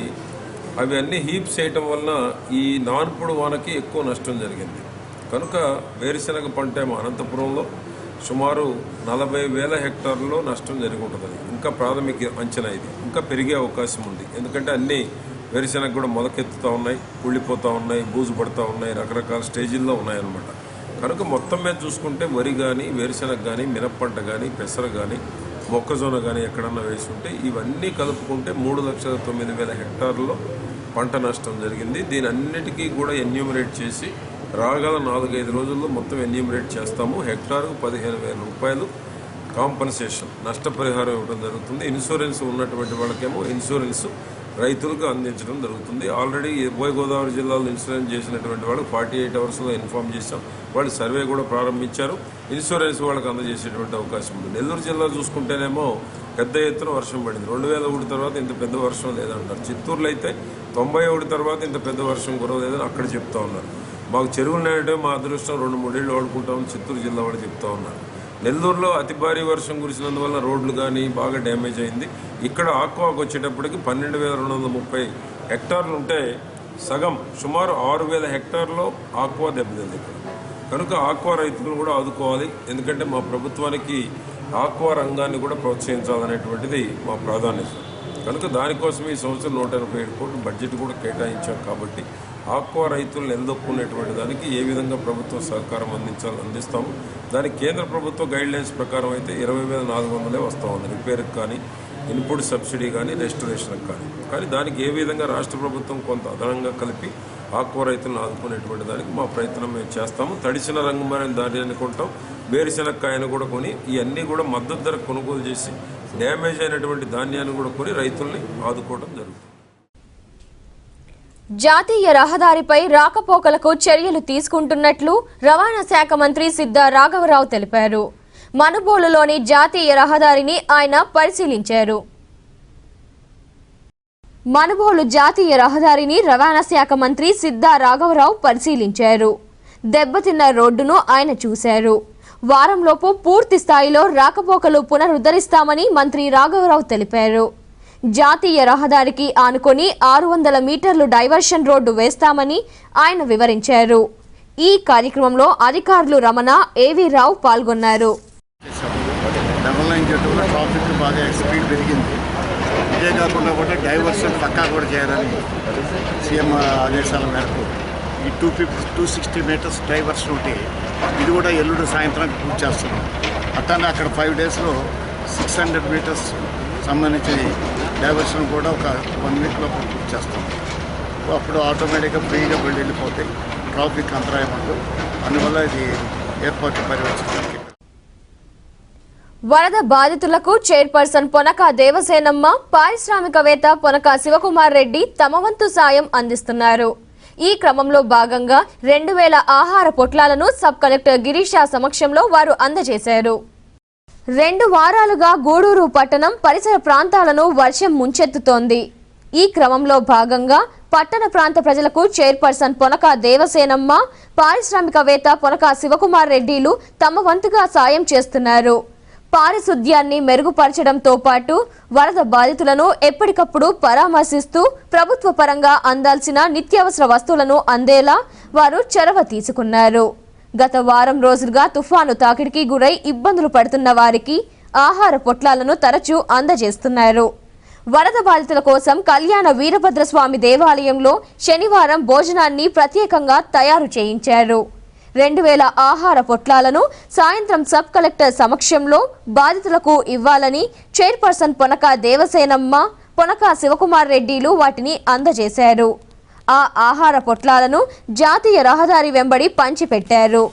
అవి అన్నీ హీప్స్ చేయటం వలన ఈ నాన్పుడు వానకి ఎక్కువ నష్టం జరిగింది. కనుక వేరుశెనగ పంట ఏమో అనంతపురంలో సుమారు 40,000 హెక్టార్లలో నష్టం జరిగి ఉంటుందని ఇంకా ప్రాథమిక అంచనా. ఇది ఇంకా పెరిగే అవకాశం ఉంది. ఎందుకంటే అన్నీ వేరుశెనగ కూడా మొలకెత్తుతూ ఉన్నాయి, కుళ్ళిపోతూ ఉన్నాయి, బూజు పడుతూ ఉన్నాయి, రకరకాల స్టేజీల్లో ఉన్నాయన్నమాట. కనుక మొత్తం మీద చూసుకుంటే వరి కానీ, వేరుశెనగ కానీ, మినప్పంట కానీ, పెసర కానీ, మొక్కజొన్న కానీ ఎక్కడన్నా వేసి ఉంటే ఇవన్నీ కలుపుకుంటే 3,09,000 హెక్టార్లలో పంట నష్టం జరిగింది. దీని అన్నిటికీ కూడా ఎన్యూమరేట్ చేసి రాగల 4-5 రోజుల్లో మొత్తం ఎన్యూమరేట్ చేస్తాము. హెక్టార్కు 15,000 రూపాయలు కాంపన్సేషన్ నష్టపరిహారం ఇవ్వడం జరుగుతుంది. ఇన్సూరెన్స్ ఉన్నటువంటి వాళ్ళకేమో ఇన్సూరెన్స్ రైతులకు అందించడం జరుగుతుంది. ఆల్రెడీ ఉభయ గోదావరి జిల్లాలో ఇన్సూరెన్స్ చేసినటువంటి వాళ్ళు 48 అవర్స్లో ఇన్ఫామ్ చేశాం. వాళ్ళు సర్వే కూడా ప్రారంభించారు. ఇన్సూరెన్స్ వాళ్ళకి అందజేసేటువంటి అవకాశం ఉంది. నెల్లూరు జిల్లా చూసుకుంటేనేమో పెద్ద ఎత్తున వర్షం పడింది. 2001 తర్వాత ఇంత పెద్ద వర్షం లేదంటారు. చిత్తూరులో అయితే 91 తర్వాత ఇంత పెద్ద వర్షం కురవలేదని అక్కడ చెప్తా ఉన్నారు. మాకు చెరువులు నేయడం మా అదృష్టం, 2-3 ఏళ్ళు వాడుకుంటామని చిత్తూరు జిల్లా వాళ్ళు చెప్తా ఉన్నారు. నెల్లూరులో అతి భారీ వర్షం కురిసినందువల్ల రోడ్లు కానీ బాగా డ్యామేజ్ అయింది. ఇక్కడ ఆక్వాకు వచ్చేటప్పటికి 12,230 హెక్టార్లు ఉంటే సగం సుమారు 6,000 హెక్టార్లో ఆక్వా దెబ్బతింది. కనుక ఆక్వా రైతులను కూడా ఆదుకోవాలి. ఎందుకంటే మా ప్రభుత్వానికి ఆక్వా రంగాన్ని కూడా ప్రోత్సహించాలనేటువంటిది మా ప్రాధాన్యత. కనుక దానికోసం ఈ సంవత్సరం 187 కోట్ల బడ్జెట్ కూడా కేటాయించాం. కాబట్టి ఆక్వా రైతులను నిలదొక్కునేటువంటి దానికి ఏ విధంగా ప్రభుత్వం సహకారం అందిస్తాము. దానికి కేంద్ర ప్రభుత్వ గైడ్లైన్స్ ప్రకారం అయితే 20,400 వస్తూ ఉంది. రిపేర్కి కానీ, ఇన్పుట్ సబ్సిడీ కానీ, రెస్టరేషన్కి కానీ దానికి ఏ విధంగా రాష్ట్ర ప్రభుత్వం కొంత అదనంగా కలిపి ఆక్వా రైతులను ఆదుకునేటువంటి దానికి మా ప్రయత్నం మేము చేస్తాము. తడిసిన రంగుమారిన ధాన్యాన్ని కొంటాం, వేరుశెనగకాయను కూడా కొని ఇవన్నీ కూడా మద్దతు ధర కొనుగోలు చేసి డ్యామేజ్ అయినటువంటి ధాన్యాన్ని కూడా కొని రైతుల్ని ఆదుకోవడం జరుగుతుంది. జాతీయ రహదారిపై రాకపోకలకు చర్యలు తీసుకుంటున్నట్లు రవాణా శాఖ మంత్రి సిద్ధా రాఘవరావు తెలిపారు. మనుబోలులోని జాతీయ రహదారిని ఆయన పరిశీలించారు. మనుబోలు జాతీయ రహదారిని రవాణా శాఖ మంత్రి సిద్ధా రాఘవరావు పరిశీలించారు. దెబ్బతిన్న రోడ్డును ఆయన చూశారు. వారంలోపు పూర్తి స్థాయిలో రాకపోకలు పునరుద్ధరిస్తామని మంత్రి రాఘవరావు తెలిపారు. జాతీయ రహదారికి ఆనుకొని 600 మీటర్లు డైవర్షన్ రోడ్డు వేస్తామని ఆయన వివరించారు. ఈ కార్యక్రమంలో అధికారులు రమణ, ఏవీ రావు పాల్గొన్నారు. డబల్ లైన్ చేయడంలో ట్రాఫిక్ బాగా స్పీడ్ పెరిగింది. ఇదే కాకుండా కూడా డైవర్షన్ పక్కా కూడా చేయాలని సీఎం ఆదేశాల మేరకు ఈ 260 మీటర్స్ డైవర్షన్ ఉంటే ఇది కూడా ఎల్లుండి సాయంత్రానికి పూర్తి చేస్తున్నాం. అట్లానే అక్కడ 5 డేస్లో 600 మీటర్స్ సంబంధించి డైవర్షన్ కూడా ఒక 1 వీక్లో పూర్తి చేస్తాం. అప్పుడు ఆటోమేటిక్గా ఫ్రీగా వెళ్ళిపోతాయి, ట్రాఫిక్ అంతరాయం ఉంటుంది. అందువల్ల ఇది ఏర్పాటు పర్యవేక్షించాలి. వరద బాధితులకు చైర్పర్సన్ పొనక దేవసేనమ్మ, పారిశ్రామికవేత్త పొనక శివకుమార్ రెడ్డి తమ వంతు సాయం అందిస్తున్నారు. ఈ క్రమంలో భాగంగా 2,000 ఆహార పొట్లాలను సబ్ కలెక్టర్ గిరీష సమక్షంలో వారు అందజేశారు. 2 వారాలుగా గూడూరు పట్టణం పరిసర ప్రాంతాలను వర్షం ముంచెత్తుతోంది. ఈ క్రమంలో భాగంగా పట్టణ ప్రాంత ప్రజలకు చైర్పర్సన్ పొనక దేవసేనమ్మ, పారిశ్రామికవేత్త పొనక శివకుమార్ రెడ్డిలు తమ వంతుగా సాయం చేస్తున్నారు. పారిశుద్ధ్యాన్ని మెరుగుపరచడంతో పాటు వరద బాధితులను ఎప్పటికప్పుడు పరామర్శిస్తూ ప్రభుత్వ పరంగా అందాల్సిన నిత్యావసర వస్తువులను అందేలా వారు చొరవ తీసుకున్నారు. గత వారం రోజులుగా తుఫాను తాకిడికి గురై ఇబ్బందులు పడుతున్న వారికి ఆహార పొట్లాలను తరచూ అందజేస్తున్నారు. వరద బాధితుల కోసం కళ్యాణ వీరభద్రస్వామి దేవాలయంలో శనివారం భోజనాన్ని ప్రత్యేకంగా తయారు చేయించారు. 2000 ఆహార పొట్లాలను సాయంత్రం సబ్ కలెక్టర్ సమక్షంలో బాధితులకు ఇవ్వాలని చైర్పర్సన్ పొనక దేవసేనమ్మ, పొనక శివకుమార్ రెడ్డిలు వాటిని అందజేశారు. ఆ ఆహార పొట్లాలను జాతీయ రహదారి వెంబడి పంచిపెట్టారు.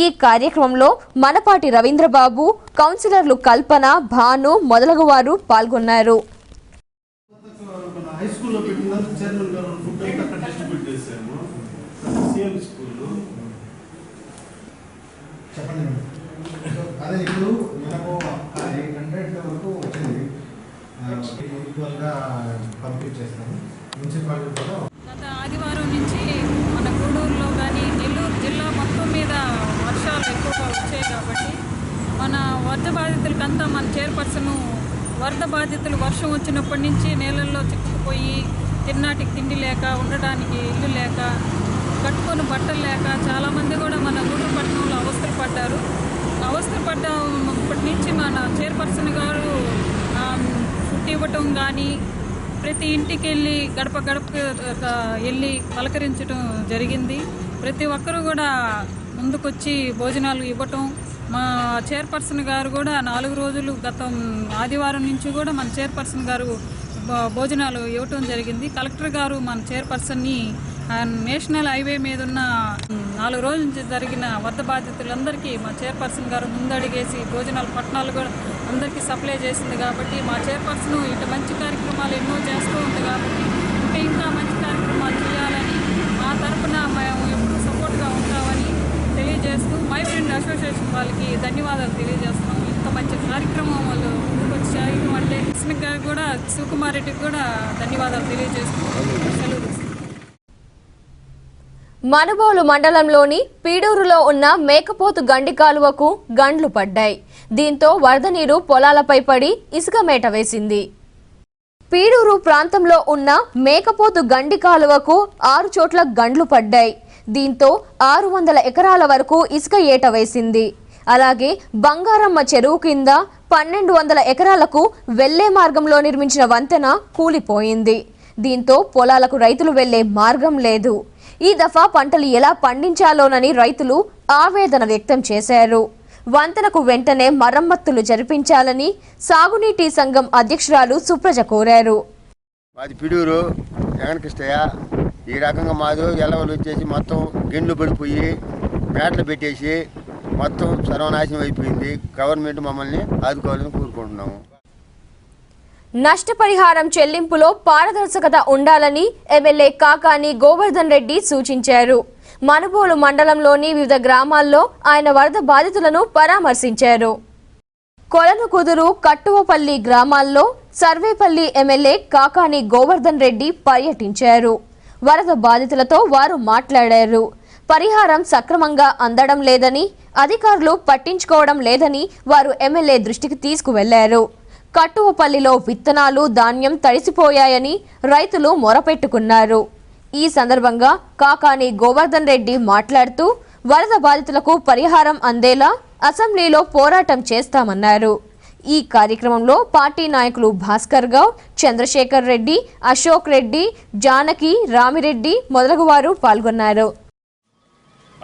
ఈ కార్యక్రమంలో మనపాటి రవీంద్రబాబు, కౌన్సిలర్లు కల్పన, భాను మొదలగువారు పాల్గొన్నారు. హై స్కూల్లో పెట్టిన చైర్మన్ గారు ఫుడ్ అంతా అక్కడ డిస్ట్రిబ్యూట్ చేసాము. సిఎం స్కూల్లో చెప్పండి. అదే ఇప్పుడు మనకు 800 వరకు వచ్చింది. ఈక్వల్గా కంప్లీట్ చేస్తాము. మున్సిపాలిటీలో గత ఆదివారం నుంచి మన గూడూరులో కానీ నెల్లూరు జిల్లా మొత్తం మీద వర్షాలు ఎక్కువగా వచ్చాయి కాబట్టి మన వరద బాధితులకంతా మన చైర్పర్సన్ వరద బాధితులు వర్షం వచ్చినప్పటి నుంచి నీళ్ళల్లో చిక్కుకుపోయి తిన్నాటికి తిండి లేక, ఉండడానికి ఇల్లు లేక, కట్టుకొని బట్టలు లేక చాలామంది కూడా మన గూడూరు పట్టణంలో అవస్థలు పడ్డారు. అవస్థలు పడ్డప్పటి నుంచి మన చైర్పర్సన్ గారు ఫుడ్ ఇవ్వటం కానీ, ప్రతి ఇంటికి వెళ్ళి గడప వెళ్ళి పలకరించడం జరిగింది. ప్రతి ఒక్కరూ కూడా ముందుకొచ్చి భోజనాలు ఇవ్వటం, మా చైర్పర్సన్ గారు కూడా 4 రోజులు గతం ఆదివారం నుంచి కూడా మన చైర్పర్సన్ గారు భోజనాలు ఇవ్వటం జరిగింది. కలెక్టర్ గారు మన చైర్పర్సన్ని నేషనల్ హైవే మీద ఉన్న 4 రోజుల నుంచి జరిగిన వరద బాధితులందరికీ మా చైర్పర్సన్ గారు ముందడిగేసి భోజనాలు పట్టణాలు కూడా అందరికీ సప్లై చేసింది. కాబట్టి మా చైర్పర్సన్ ఇటు మంచి కార్యక్రమాలు ఎన్నో చేస్తూ ఉంది. కాబట్టి ఇంకా మంచి కార్యక్రమాలు చేయాలని మా తరఫున మేము ఎప్పుడు సపోర్ట్గా ఉంటామని తెలియజేస్తూ మై ఫ్రెండ్ అసోసియేషన్ వాళ్ళకి ధన్యవాదాలు తెలియజేస్తున్నాం. ఇంత మంచి కార్యక్రమం వాళ్ళు ముందుకొచ్చి చేయడం అంటే కృష్ణ గారికి కూడా, శివకుమార్ రెడ్డికి కూడా ధన్యవాదాలు తెలియజేస్తూ సెలవు. మనుబోలు మండలంలోని పీడూరులో ఉన్న మేకపోతు గండి కాలువకు గండ్లు పడ్డాయి. దీంతో వరద నీరు పొలాలపై పడి ఇసుక మేట వేసింది. పీడూరు ప్రాంతంలో ఉన్న మేకపోతు గండి కాలువకు 6 చోట్ల గండ్లు పడ్డాయి. దీంతో 600 ఎకరాల వరకు ఇసుక ఏట వేసింది. అలాగే బంగారమ్మ చెరువు కింద 1200 ఎకరాలకు వెళ్లే మార్గంలో నిర్మించిన వంతెన కూలిపోయింది. దీంతో పొలాలకు రైతులు వెళ్లే మార్గం లేదు. ఈ దఫా పంటలు ఎలా పండించాలోనని రైతులు ఆవేదన వ్యక్తం చేశారు. వంతెనకు వెంటనే మరమ్మతులు జరిపించాలని సాగునీటి సంఘం అధ్యక్షురాలు సుప్రజ కోరారు. మాది పిడూరు జగన్కృష్ణయ్య. ఈ రకంగా మాది ఎల్లవలు వచ్చేసి మొత్తం గిన్నెలు పడిపోయి మేటలు పెట్టేసి మొత్తం సర్వనాశనం అయిపోయింది. గవర్నమెంట్ మమ్మల్ని ఆదుకోవాలని కోరుకుంటున్నాము. నష్టపరిహారం చెల్లింపులో పారదర్శకత ఉండాలని ఎమ్మెల్యే కాకాని గోవర్ధన్ రెడ్డి సూచించారు. మనుబోలు మండలంలోని వివిధ గ్రామాల్లో ఆయన వరద బాధితులను పరామర్శించారు. కొలనుకుదురు, కట్టువపల్లి గ్రామాల్లో సర్వేపల్లి ఎమ్మెల్యే కాకాని గోవర్ధన్ రెడ్డి పర్యటించారు. వరద బాధితులతో వారు మాట్లాడారు. పరిహారం సక్రమంగా అందడం లేదని, అధికారులు పట్టించుకోవడం లేదని వారు ఎమ్మెల్యే దృష్టికి తీసుకువెళ్లారు. కట్టువపల్లిలో విత్తనాలు, ధాన్యం తడిసిపోయాయని రైతులు మొరపెట్టుకున్నారు. ఈ సందర్భంగా కాకాని గోవర్ధన్ రెడ్డి మాట్లాడుతూ వరద బాధితులకు పరిహారం అందేలా అసెంబ్లీలో పోరాటం చేస్తామన్నారు. ఈ కార్యక్రమంలో పార్టీ నాయకులు భాస్కర్ గౌడ్, చంద్రశేఖర్ రెడ్డి, అశోక్ రెడ్డి, జానకి, రామిరెడ్డి మొదలగువారు పాల్గొన్నారు.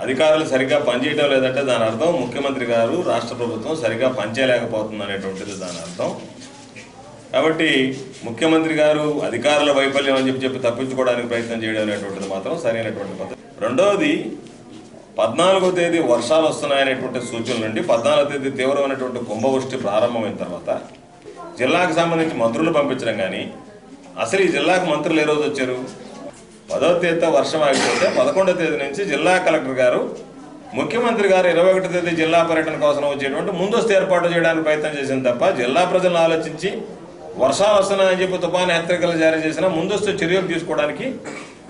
అధికారులు సరిగ్గా పనిచేయడం లేదంటే దాని అర్థం ముఖ్యమంత్రి గారు, రాష్ట్ర ప్రభుత్వం సరిగ్గా పనిచేయలేకపోతుంది అనేటువంటిది దాని అర్థం. కాబట్టి ముఖ్యమంత్రి గారు అధికారుల వైఫల్యం అని చెప్పి తప్పించుకోవడానికి ప్రయత్నం చేయడం అనేటువంటిది మాత్రం సరైనటువంటి పద్ధతి. రెండవది, 14వ తేదీ వర్షాలు వస్తున్నాయనేటువంటి సూచనల నుండి 14వ తేదీ తీవ్రమైనటువంటి కుంభవృష్టి ప్రారంభమైన తర్వాత జిల్లాకు సంబంధించి మంత్రులు పంపించడం కానీ, అసలు ఈ జిల్లాకు మంత్రులు ఏ రోజు వచ్చారు? 10వ తేదీతో వర్షం ఆగిపోతే 11వ తేదీ నుంచి జిల్లా కలెక్టర్ గారు, ముఖ్యమంత్రి గారు 21వ తేదీ జిల్లా పర్యటన కోసం వచ్చేటువంటి ముందస్తు ఏర్పాటు చేయడానికి ప్రయత్నం చేసింది తప్ప జిల్లా ప్రజలను ఆలోచించి వర్షాలు వస్తున్నాయని చెప్పి తుఫాను హెచ్చరికలు జారీ చేసినా ముందస్తు చర్యలు తీసుకోవడానికి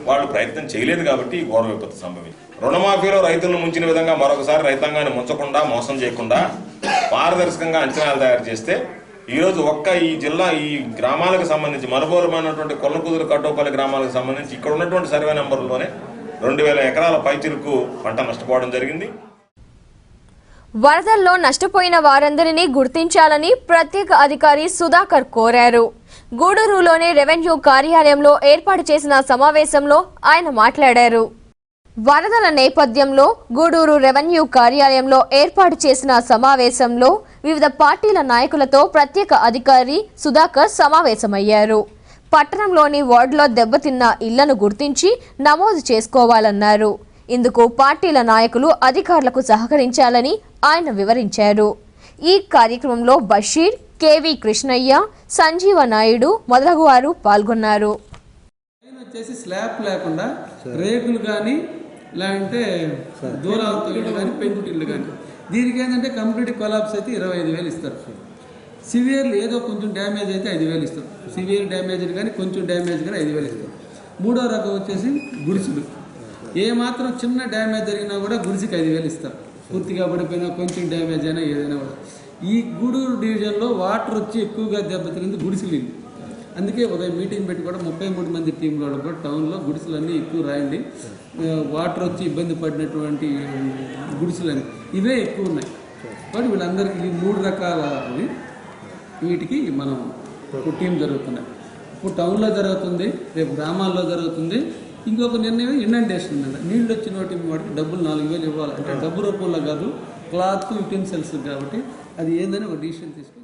వాళ్ళు ప్రయత్నం చేయలేదు కాబట్టి ఈ ఘోర విపత్తు సంభవించింది. రుణమాఫీలో రైతులను ముంచిన విధంగా మరొకసారి రైతాంగాన్ని ముంచకుండా మోసం చేయకుండా పారదర్శకంగా అంచనాలు తయారు చేస్తే ఈరోజు ఈ జిల్లా ఈ గ్రామాలకు సంబంధించి మనుబోలమైనటువంటి కొల్లకుదురు కట్టోపల్లి గ్రామాలకు సంబంధించి ఇక్కడ ఉన్నటువంటి సర్వే నెంబర్లోనే 2000 ఎకరాల పైచిలుకు పంట నష్టపోవడం జరిగింది. వరదల్లో నష్టపోయిన వారందరినీ గుర్తించాలని ప్రత్యేక అధికారి సుధాకర్ కోరారు. గూడూరులోని రెవెన్యూ కార్యాలయంలో ఏర్పాటు చేసిన సమావేశంలో ఆయన మాట్లాడారు. వరదల నేపథ్యంలో గూడూరు రెవెన్యూ కార్యాలయంలో ఏర్పాటు చేసిన సమావేశంలో వివిధ పార్టీల నాయకులతో ప్రత్యేక అధికారి సుధాకర్ సమావేశమయ్యారు. పట్టణంలోని వార్డులో దెబ్బతిన్న ఇళ్లను గుర్తించి నమోదు చేసుకోవాలన్నారు. ఇందుకు పార్టీల నాయకులు అధికారులకు సహకరించాలని ఆయన వివరించారు. ఈ కార్యక్రమంలో బషీర్, కేవి కృష్ణయ్య, సంజీవ నాయుడు మొదలగువారు పాల్గొన్నారు. స్లాబ్ లేకుండా రేకులు కానీ లేదంటే దూరాలతో ఇళ్ళు కానీ పెంకుటిళ్ళు కానీ దీనికి ఏంటంటే కంప్లీట్ కొలాప్స్ అయితే 25,000 ఇస్తారు. సివియర్లు ఏదో కొంచెం డ్యామేజ్ అయితే 5,000 ఇస్తారు. సివియర్ డ్యామేజ్ కానీ కొంచెం డ్యామేజ్ కానీ 5,000 ఇస్తారు. మూడో రకం వచ్చేసి గుడిసెలు. ఏమాత్రం చిన్న డ్యామేజ్ జరిగినా కూడా గుడిసెకి 5,000 ఇస్తారు. పూర్తిగా పడిపోయినా కొంచెం డ్యామేజ్ అయినా ఏదైనా కూడా. ఈ గూడూరు డివిజన్లో వాటర్ వచ్చి ఎక్కువగా దెబ్బతినింది గుడిసెలు. అందుకే ఉదయం మీటింగ్ పెట్టి కూడా 33 మంది టీంలో కూడా టౌన్లో గుడిసెలన్నీ ఎక్కువ రాయండి, వాటర్ వచ్చి ఇబ్బంది పడినటువంటి గుడిసెలన్నీ ఇవే ఎక్కువ ఉన్నాయి. కాబట్టి వీళ్ళందరికీ ఈ 3 రకాల వీటికి మనం టీం జరుగుతున్నాయి. ఇప్పుడు టౌన్లో జరుగుతుంది, రేపు గ్రామాల్లో జరుగుతుంది. ఇంకొక నిర్ణయం ఇండెంటేషన్ ఉందండి. నీళ్ళు వచ్చిన వాటికి డబ్బులు 4,000 ఇవ్వాలి. అంటే డబ్బు రూపంలో కాదు, క్లాత్ యుటెన్సిల్స్ కాబట్టి అది ఏందని ఒక డిసిషన్ తీసుకుంటాం.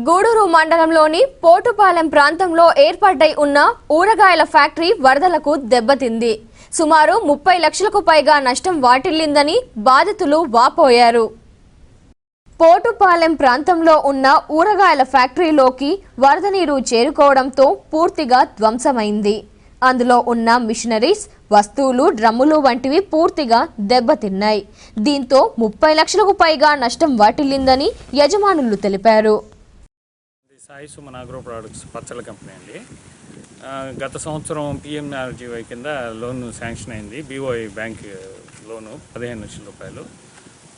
గూడూరు మండలంలోని పోటుపాలెం ప్రాంతంలో ఏర్పాటై ఉన్న ఊరగాయల ఫ్యాక్టరీ వరదలకు దెబ్బతింది. సుమారు 30 లక్షలకు పైగా నష్టం వాటిల్లిందని బాధితులు వాపోయారు. పోటుపాలెం ప్రాంతంలో ఉన్న ఊరగాయల ఫ్యాక్టరీలోకి వరద నీరు చేరుకోవడంతో పూర్తిగా ధ్వంసమైంది. అందులో ఉన్న మిషనరీస్, వస్తువులు, డ్రమ్ములు వంటివి పూర్తిగా దెబ్బతిన్నాయి. దీంతో 30 లక్షలకు పైగా నష్టం వాటిల్లిందని యజమానులు తెలిపారు. సాయి సుమన్ అగ్రో ప్రొడక్ట్స్ పచ్చళ్ళ కంపెనీ అండి. గత సంవత్సరం PMRGY కింద లోన్ శాంక్షన్ అయింది. BOI బ్యాంక్ లోను 15 లక్షల రూపాయలు.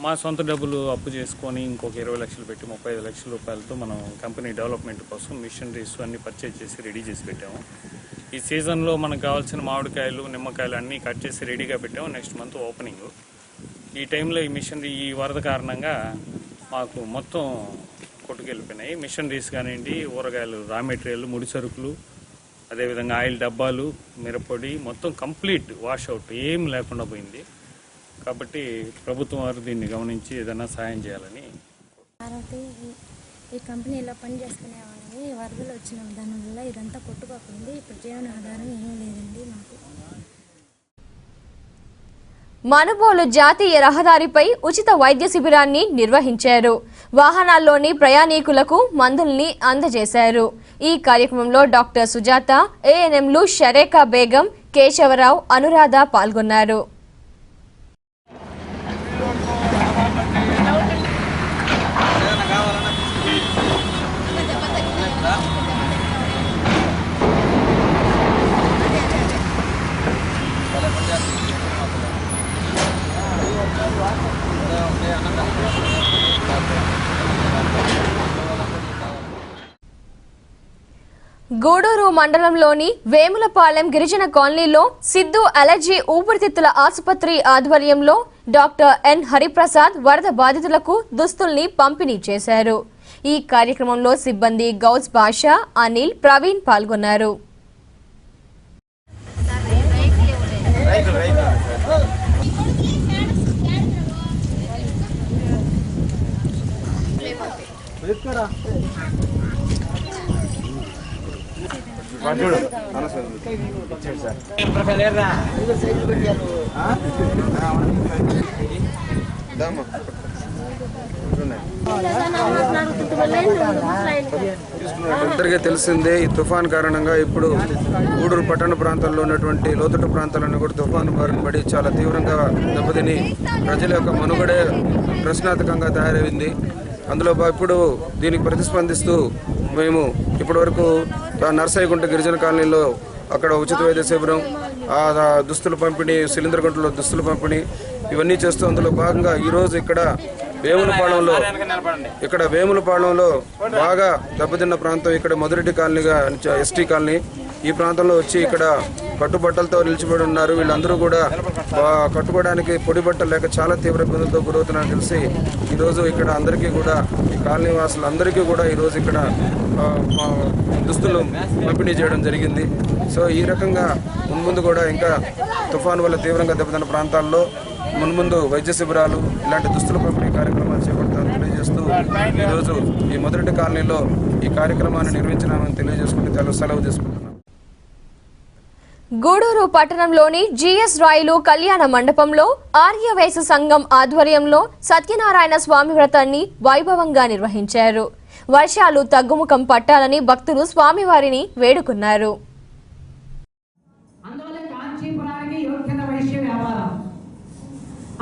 మా సొంత డబ్బులు అప్పు చేసుకొని ఇంకొక 20 లక్షలు పెట్టి 35 లక్షల రూపాయలతో మనం కంపెనీ డెవలప్మెంట్ కోసం మిషనరీస్ అన్నీ పర్చేజ్ చేసి రెడీ చేసి పెట్టాము. ఈ సీజన్లో మనకు కావాల్సిన మామిడికాయలు, నిమ్మకాయలు అన్నీ కట్ చేసి రెడీగా పెట్టాము. Next month opening. ఈ టైంలో ఈ మిషనరీ ఈ వరద కారణంగా మాకు మొత్తం కొట్టుకెళ్ళిపోయినాయి. మిషనరీస్ కానివ్వండి, ఊరగాయలు, రా మెటీరియల్, ముడి సరుకులు, అదేవిధంగా ఆయిల్ డబ్బాలు, మిరప్పొడి మొత్తం కంప్లీట్ వాష్ అవుట్, ఏం లేకుండా పోయింది. కాబట్టి ప్రభుత్వం వారు దీన్ని గమనించి ఏదైనా సాయం చేయాలని. ఈ కంపెనీలో పనిచేసుకునే వాళ్ళని వరదలు వచ్చిన దానివల్ల ఇదంతా కొట్టుకోకుండా ఇప్పుడు జీవనాధారం ఏమీ లేదండి మాకు. మనుబోలు జాతీయ రహదారిపై ఉచిత వైద్య శిబిరాన్ని నిర్వహించారు. వాహనాల్లోని ప్రయాణికులకు మందుల్ని అందజేశారు. ఈ కార్యక్రమంలో డాక్టర్ సుజాత, ANMలు షరేకా బేగం, కేశవరావు, అనురాధ పాల్గొన్నారు. గూడూరు మండలంలోని వేములపాలెం గిరిజన కాలనీలో సిద్ధు అలర్జీ ఊపిరితిత్తుల ఆసుపత్రి ఆధ్వర్యంలో డాక్టర్ ఎన్ హరిప్రసాద్ వరద బాధితులకు దుస్తుల్ని పంపిణీ చేశారు. ఈ కార్యక్రమంలో సిబ్బంది గౌజ్ బాషా, అనిల్, ప్రవీణ్ పాల్గొన్నారు. అందరికీ తెలిసిందే, ఈ తుఫాన్ కారణంగా ఇప్పుడు గూడూరు పట్టణ ప్రాంతాల్లో ఉన్నటువంటి లోతట్టు ప్రాంతాలన్నీ కూడా తుఫాను బారిన పడి చాలా తీవ్రంగా దెబ్బతిని ప్రజల యొక్క మనుగడే ప్రశ్నార్థకంగా తయారైంది. అందులో ఇప్పుడు దీనికి ప్రతిస్పందిస్తూ మేము ఇప్పటివరకు నర్సయ్యగుంట గిరిజన కాలనీలో అక్కడ ఉచిత వైద్య శిబిరం, దుస్తుల పంపిణీ, సిలిండర్ గుంటలో దుస్తుల పంపిణీ ఇవన్నీ చేస్తూ అందులో భాగంగా ఈరోజు ఇక్కడ వేములపాలెంలో బాగా దెబ్బతిన్న ప్రాంతం ఇక్కడ మధురెడ్డి కాలనీగా ఎస్టీ కాలనీ. ఈ ప్రాంతంలో వచ్చి ఇక్కడ కట్టుబట్టలతో నిలిచిపడి ఉన్నారు. వీళ్ళందరూ కూడా కట్టుకోవడానికి పొడి బట్టలు లేక చాలా తీవ్ర ఇబ్బందులతో గురవుతున్నారని తెలిసి ఈరోజు ఇక్కడ అందరికీ కూడా ఈ కాలనీ వాసులందరికీ కూడా ఈరోజు ఇక్కడ దుస్తులు పంపిణీ చేయడం జరిగింది. సో ఈ రకంగా మున్ముందు కూడా ఇంకా తుఫాను వల్ల తీవ్రంగా దెబ్బతిన్న ప్రాంతాల్లో మున్ముందు వైద్య శిబిరాలు ఇలాంటి దుస్తుల పంపిణీ కార్యక్రమాలు చేపడతామని తెలియజేస్తూ ఈరోజు ఈ మధురెడ్డి కాలనీలో ఈ కార్యక్రమాన్ని నిర్వహించినామని తెలియజేసుకుంటూ సెలవు తీసుకుంటున్నాం. గూడూరు పట్టణంలోని జిఎస్ రాయలు కళ్యాణ మండపంలో ఆర్యవైశ్య సంఘం ఆధ్వర్యంలో సత్యనారాయణ స్వామి వ్రతాన్ని వైభవంగా నిర్వహించారు. వర్షాలు తగ్గుముఖం పట్టాలని భక్తులు స్వామివారిని వేడుకున్నారు.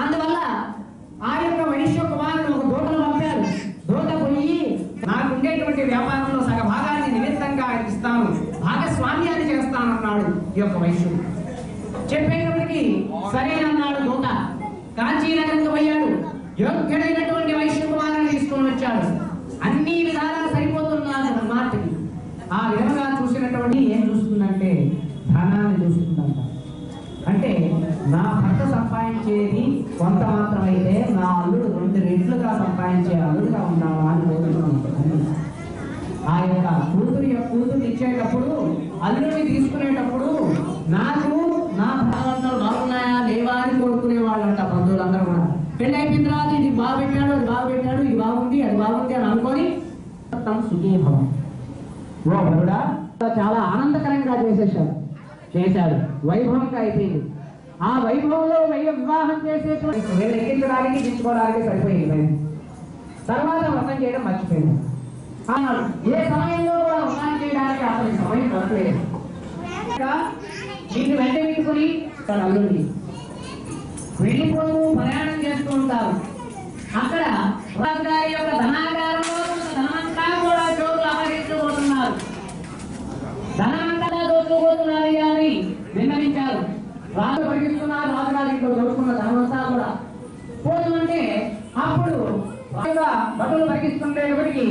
అందువల్ల ఆ యొక్క వైశ్య కుమారుడు ఒక దూతను పంపారు. దూత పోయి నాకు ఉండేటువంటి వ్యాపారంలో సగ భాగాన్ని నిమిత్తంగా ఇస్తాను, భాగస్వామ్యాన్ని చేస్తానన్నాడు ఈ యొక్క వైశ్యుడు. చెప్పేటప్పటికి సరే అన్నాడు దూత. కాంచీనగరంకు పోయాడు. యోగ్యుడైనటువంటి వైశ్య కుమారుని తీసుకుని వచ్చాడు. అన్ని విధాలా సరిపోతున్నాడు మాటకి. ఆ విధంగా చూసినటువంటి ఏం చూస్తుందంటే ధనాన్ని చూస్తుందంట. అంటే నా భర్త సంపాదించేది కొంత మాత్రమైతే నా అల్లుడు 2 రెట్లుగా సంపాదించే అల్లుడుగా ఉన్నావా అని కోరుతున్నాను. ఆ యొక్క కూతురు ఇచ్చేటప్పుడు అల్లుడిని తీసుకునేటప్పుడు నాకు నా భావంలో బాగున్నాయా లేవా అని కోరుకునే వాళ్ళంట బంధువులందరూ కూడా. పెళ్ళి అయిపోయిన తర్వాత ఇది బాగా పెట్టాడు, అది బాగా పెట్టాడు, ఇది బాగుంది, అది బాగుంది అని అనుకొని సుఖీభవం ఓ బరుడా చాలా ఆనందకరంగా చేశాడు. వైభవంగా అయిపోయింది. ఆ వైభవంలో వివాహం చేసేటువంటి ఎక్కించడానికి దించుకోవడానికి సరిపోయింది. తర్వాత వ్రతం చేయడం మర్చిపోయింది. ఏ సమయంలో కూడా వ్రతం చేయడానికి అసలు సమయం దొరకలేదు. దీన్ని వెంట పెట్టుకుని తన అల్లుడిని వెళ్ళిపోతూ ప్రయాణం చేస్తూ ఉంటారు. అక్కడ గారి యొక్క ధనాగారంలో ధనమంతా కూడా చోట్లు అపహరించుకుంటున్నారు. ధనమంతా దోచుకుపోతున్నారు అని విన్నవించారు. రాజు పరిగిస్తున్నారు. రాజుగారి ఇంట్లో దోచుకున్న ధనమంతా కూడా పోతుంటే అప్పుడు బట్టలు పరిగిస్తుండేటప్పటికి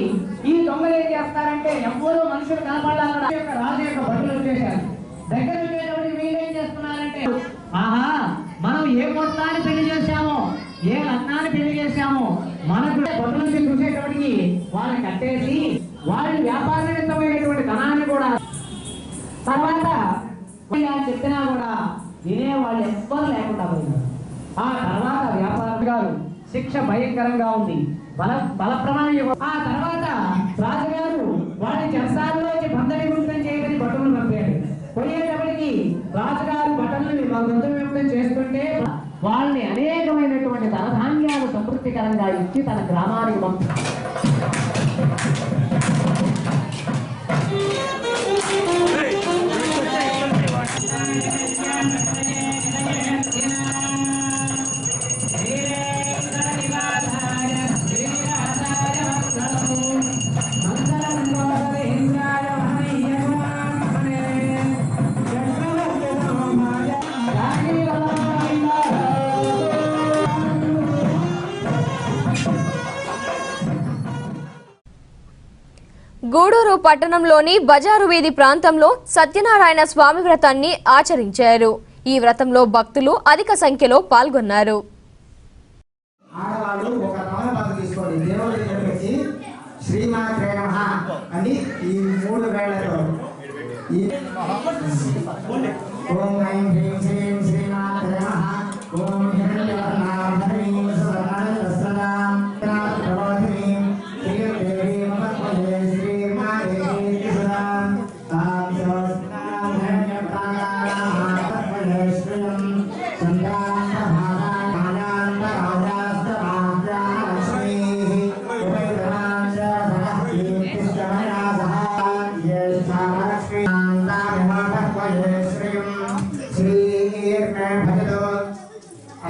ఈ దొంగలు ఏం చేస్తారంటే ఎవరో మనుషులు కనపడాలన్న రాజు యొక్క బట్టలు వచ్చేసారు. దగ్గర వచ్చేటప్పటికి వీళ్ళేం చేస్తున్నారంటే ఆహా మనం ఏ మొత్తాన్ని పెళ్లి చేశామో, ఏ లగ్నాన్ని పెళ్లి చేశామో మనకు బట్టలు చూసేటప్పటికి వాళ్ళని కట్టేసి వాళ్ళ వ్యాపార నిమిత్తమైనటువంటి ధనాన్ని కూడా తర్వాత చెప్పినా కూడా వినేవాళ్ళు ఎవ్వరు లేకుండా పోయినారు. ఆ తర్వాత వ్యాపారం గారు శిక్ష భయంకరంగా ఉంది. బల ప్రమాణం. ఆ తర్వాత రాజుగారు వాళ్ళ చెరసాలలోకి బంధ విముక్తం చేయమని బట్టలు పంపాడు. పోయేటప్పటికి రాజుగారు బట్టలను బంధ విముక్తం చేస్తుంటే వాళ్ళని అనేకమైనటువంటి ధనధాన్యాలు సమృద్ధికరంగా ఇచ్చి తన గ్రామానికి పంపారు. గూడూరు పట్టణంలోని బజారు వీధి ప్రాంతంలో సత్యనారాయణ స్వామి వ్రతాన్ని ఆచరించారు. ఈ వ్రతంలో భక్తులు అధిక సంఖ్యలో పాల్గొన్నారు.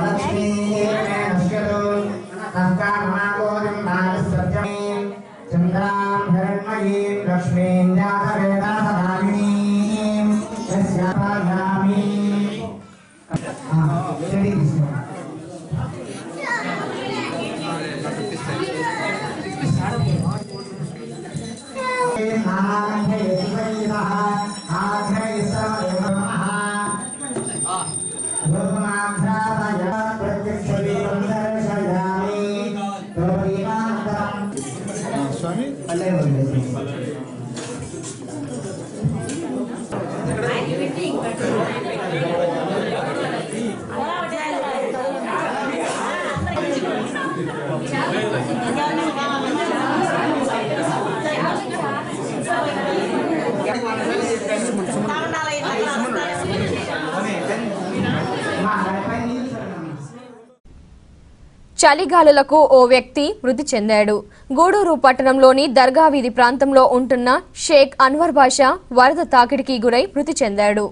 లక్ష్మీ చర్య తీసుకోవాలి. స్వామి చలిగాలులకు ఓ వ్యక్తి మృతి చెందాడు. గూడూరు పట్టణంలోని దర్గా వీధి ప్రాంతంలో ఉంటున్న షేక్ అన్వర్ బాషా వరద తాకిడికి గురై మృతి చెందాడు.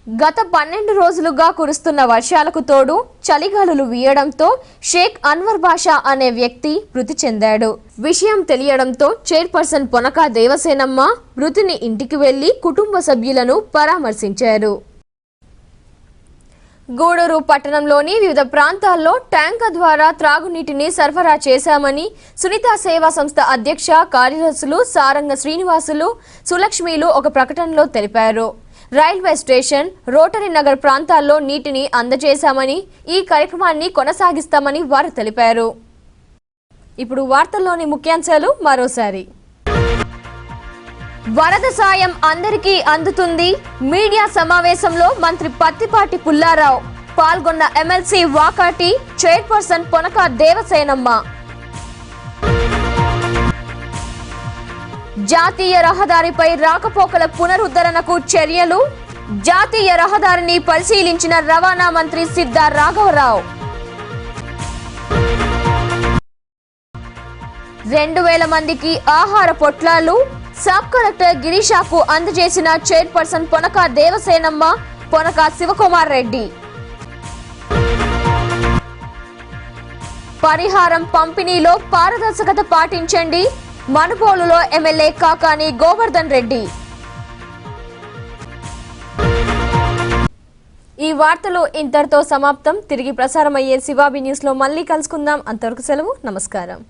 గత 12 రోజులుగా కురుస్తున్న వర్షాలకు తోడు చలిగాలులు వీయడంతో షేక్ అన్వర్ బాషా అనే వ్యక్తి మృతి చెందాడు. విషయం తెలియడంతో చైర్పర్సన్ పొనక దేవసేనమ్మ మృతిని ఇంటికి వెళ్లి కుటుంబ సభ్యులను పరామర్శించారు. గూడూరు పట్టణంలోని వివిధ ప్రాంతాల్లో ట్యాంకర్ ద్వారా త్రాగునీటిని సరఫరా చేశామని సునీత సేవా సంస్థ అధ్యక్ష కార్యదర్శులు సారంగ శ్రీనివాసులు, సులక్ష్మిలు ఒక ప్రకటనలో తెలిపారు. రైల్వే స్టేషన్, రోటరీ నగర్ ప్రాంతాల్లో నీటిని అందజేశామని, ఈ కార్యక్రమాన్ని కొనసాగిస్తామని వారు తెలిపారు. ఇప్పుడు వార్తల్లోని ముఖ్యాంశాలు మరోసారి. వరద సాయం అందరికీ అందుతుంది. మీడియా సమావేశంలో మంత్రి పత్తిపాటి పుల్లారావు. పాల్గొన్న ఎమ్మెల్సీ వాకాటి, చైర్పర్సన్ పొనక దేవసేనమ్మ. జాతీయ రహదారిపై రాకపోకల పునరుద్ధరణకు చర్యలు. జాతీయ రహదారిని పరిశీలించిన రవాణా మంత్రి సిద్ధా రాఘవరావు. 2000 మందికి ఆహార పొట్లాలు సబ్ కలెక్టర్ గిరీషాకు అందజేసిన చైర్పర్సన్ పొనక దేవసేనమ్మ, పొనక శివకుమార్ రెడ్డి. పరిహారం పంపిణీలో పారదర్శకత పాటించండి. మనుబోలులో ఎమ్మెల్యే కాకాని గోవర్ధన్ రెడ్డి. ఈ వార్తలు ఇంతటితో సమాప్తం. తిరిగి ప్రసారమయ్యే శివాబి న్యూస్ లో మళ్ళీ కలుసుకుందాం. అంతవరకు సెలవు. నమస్కారం.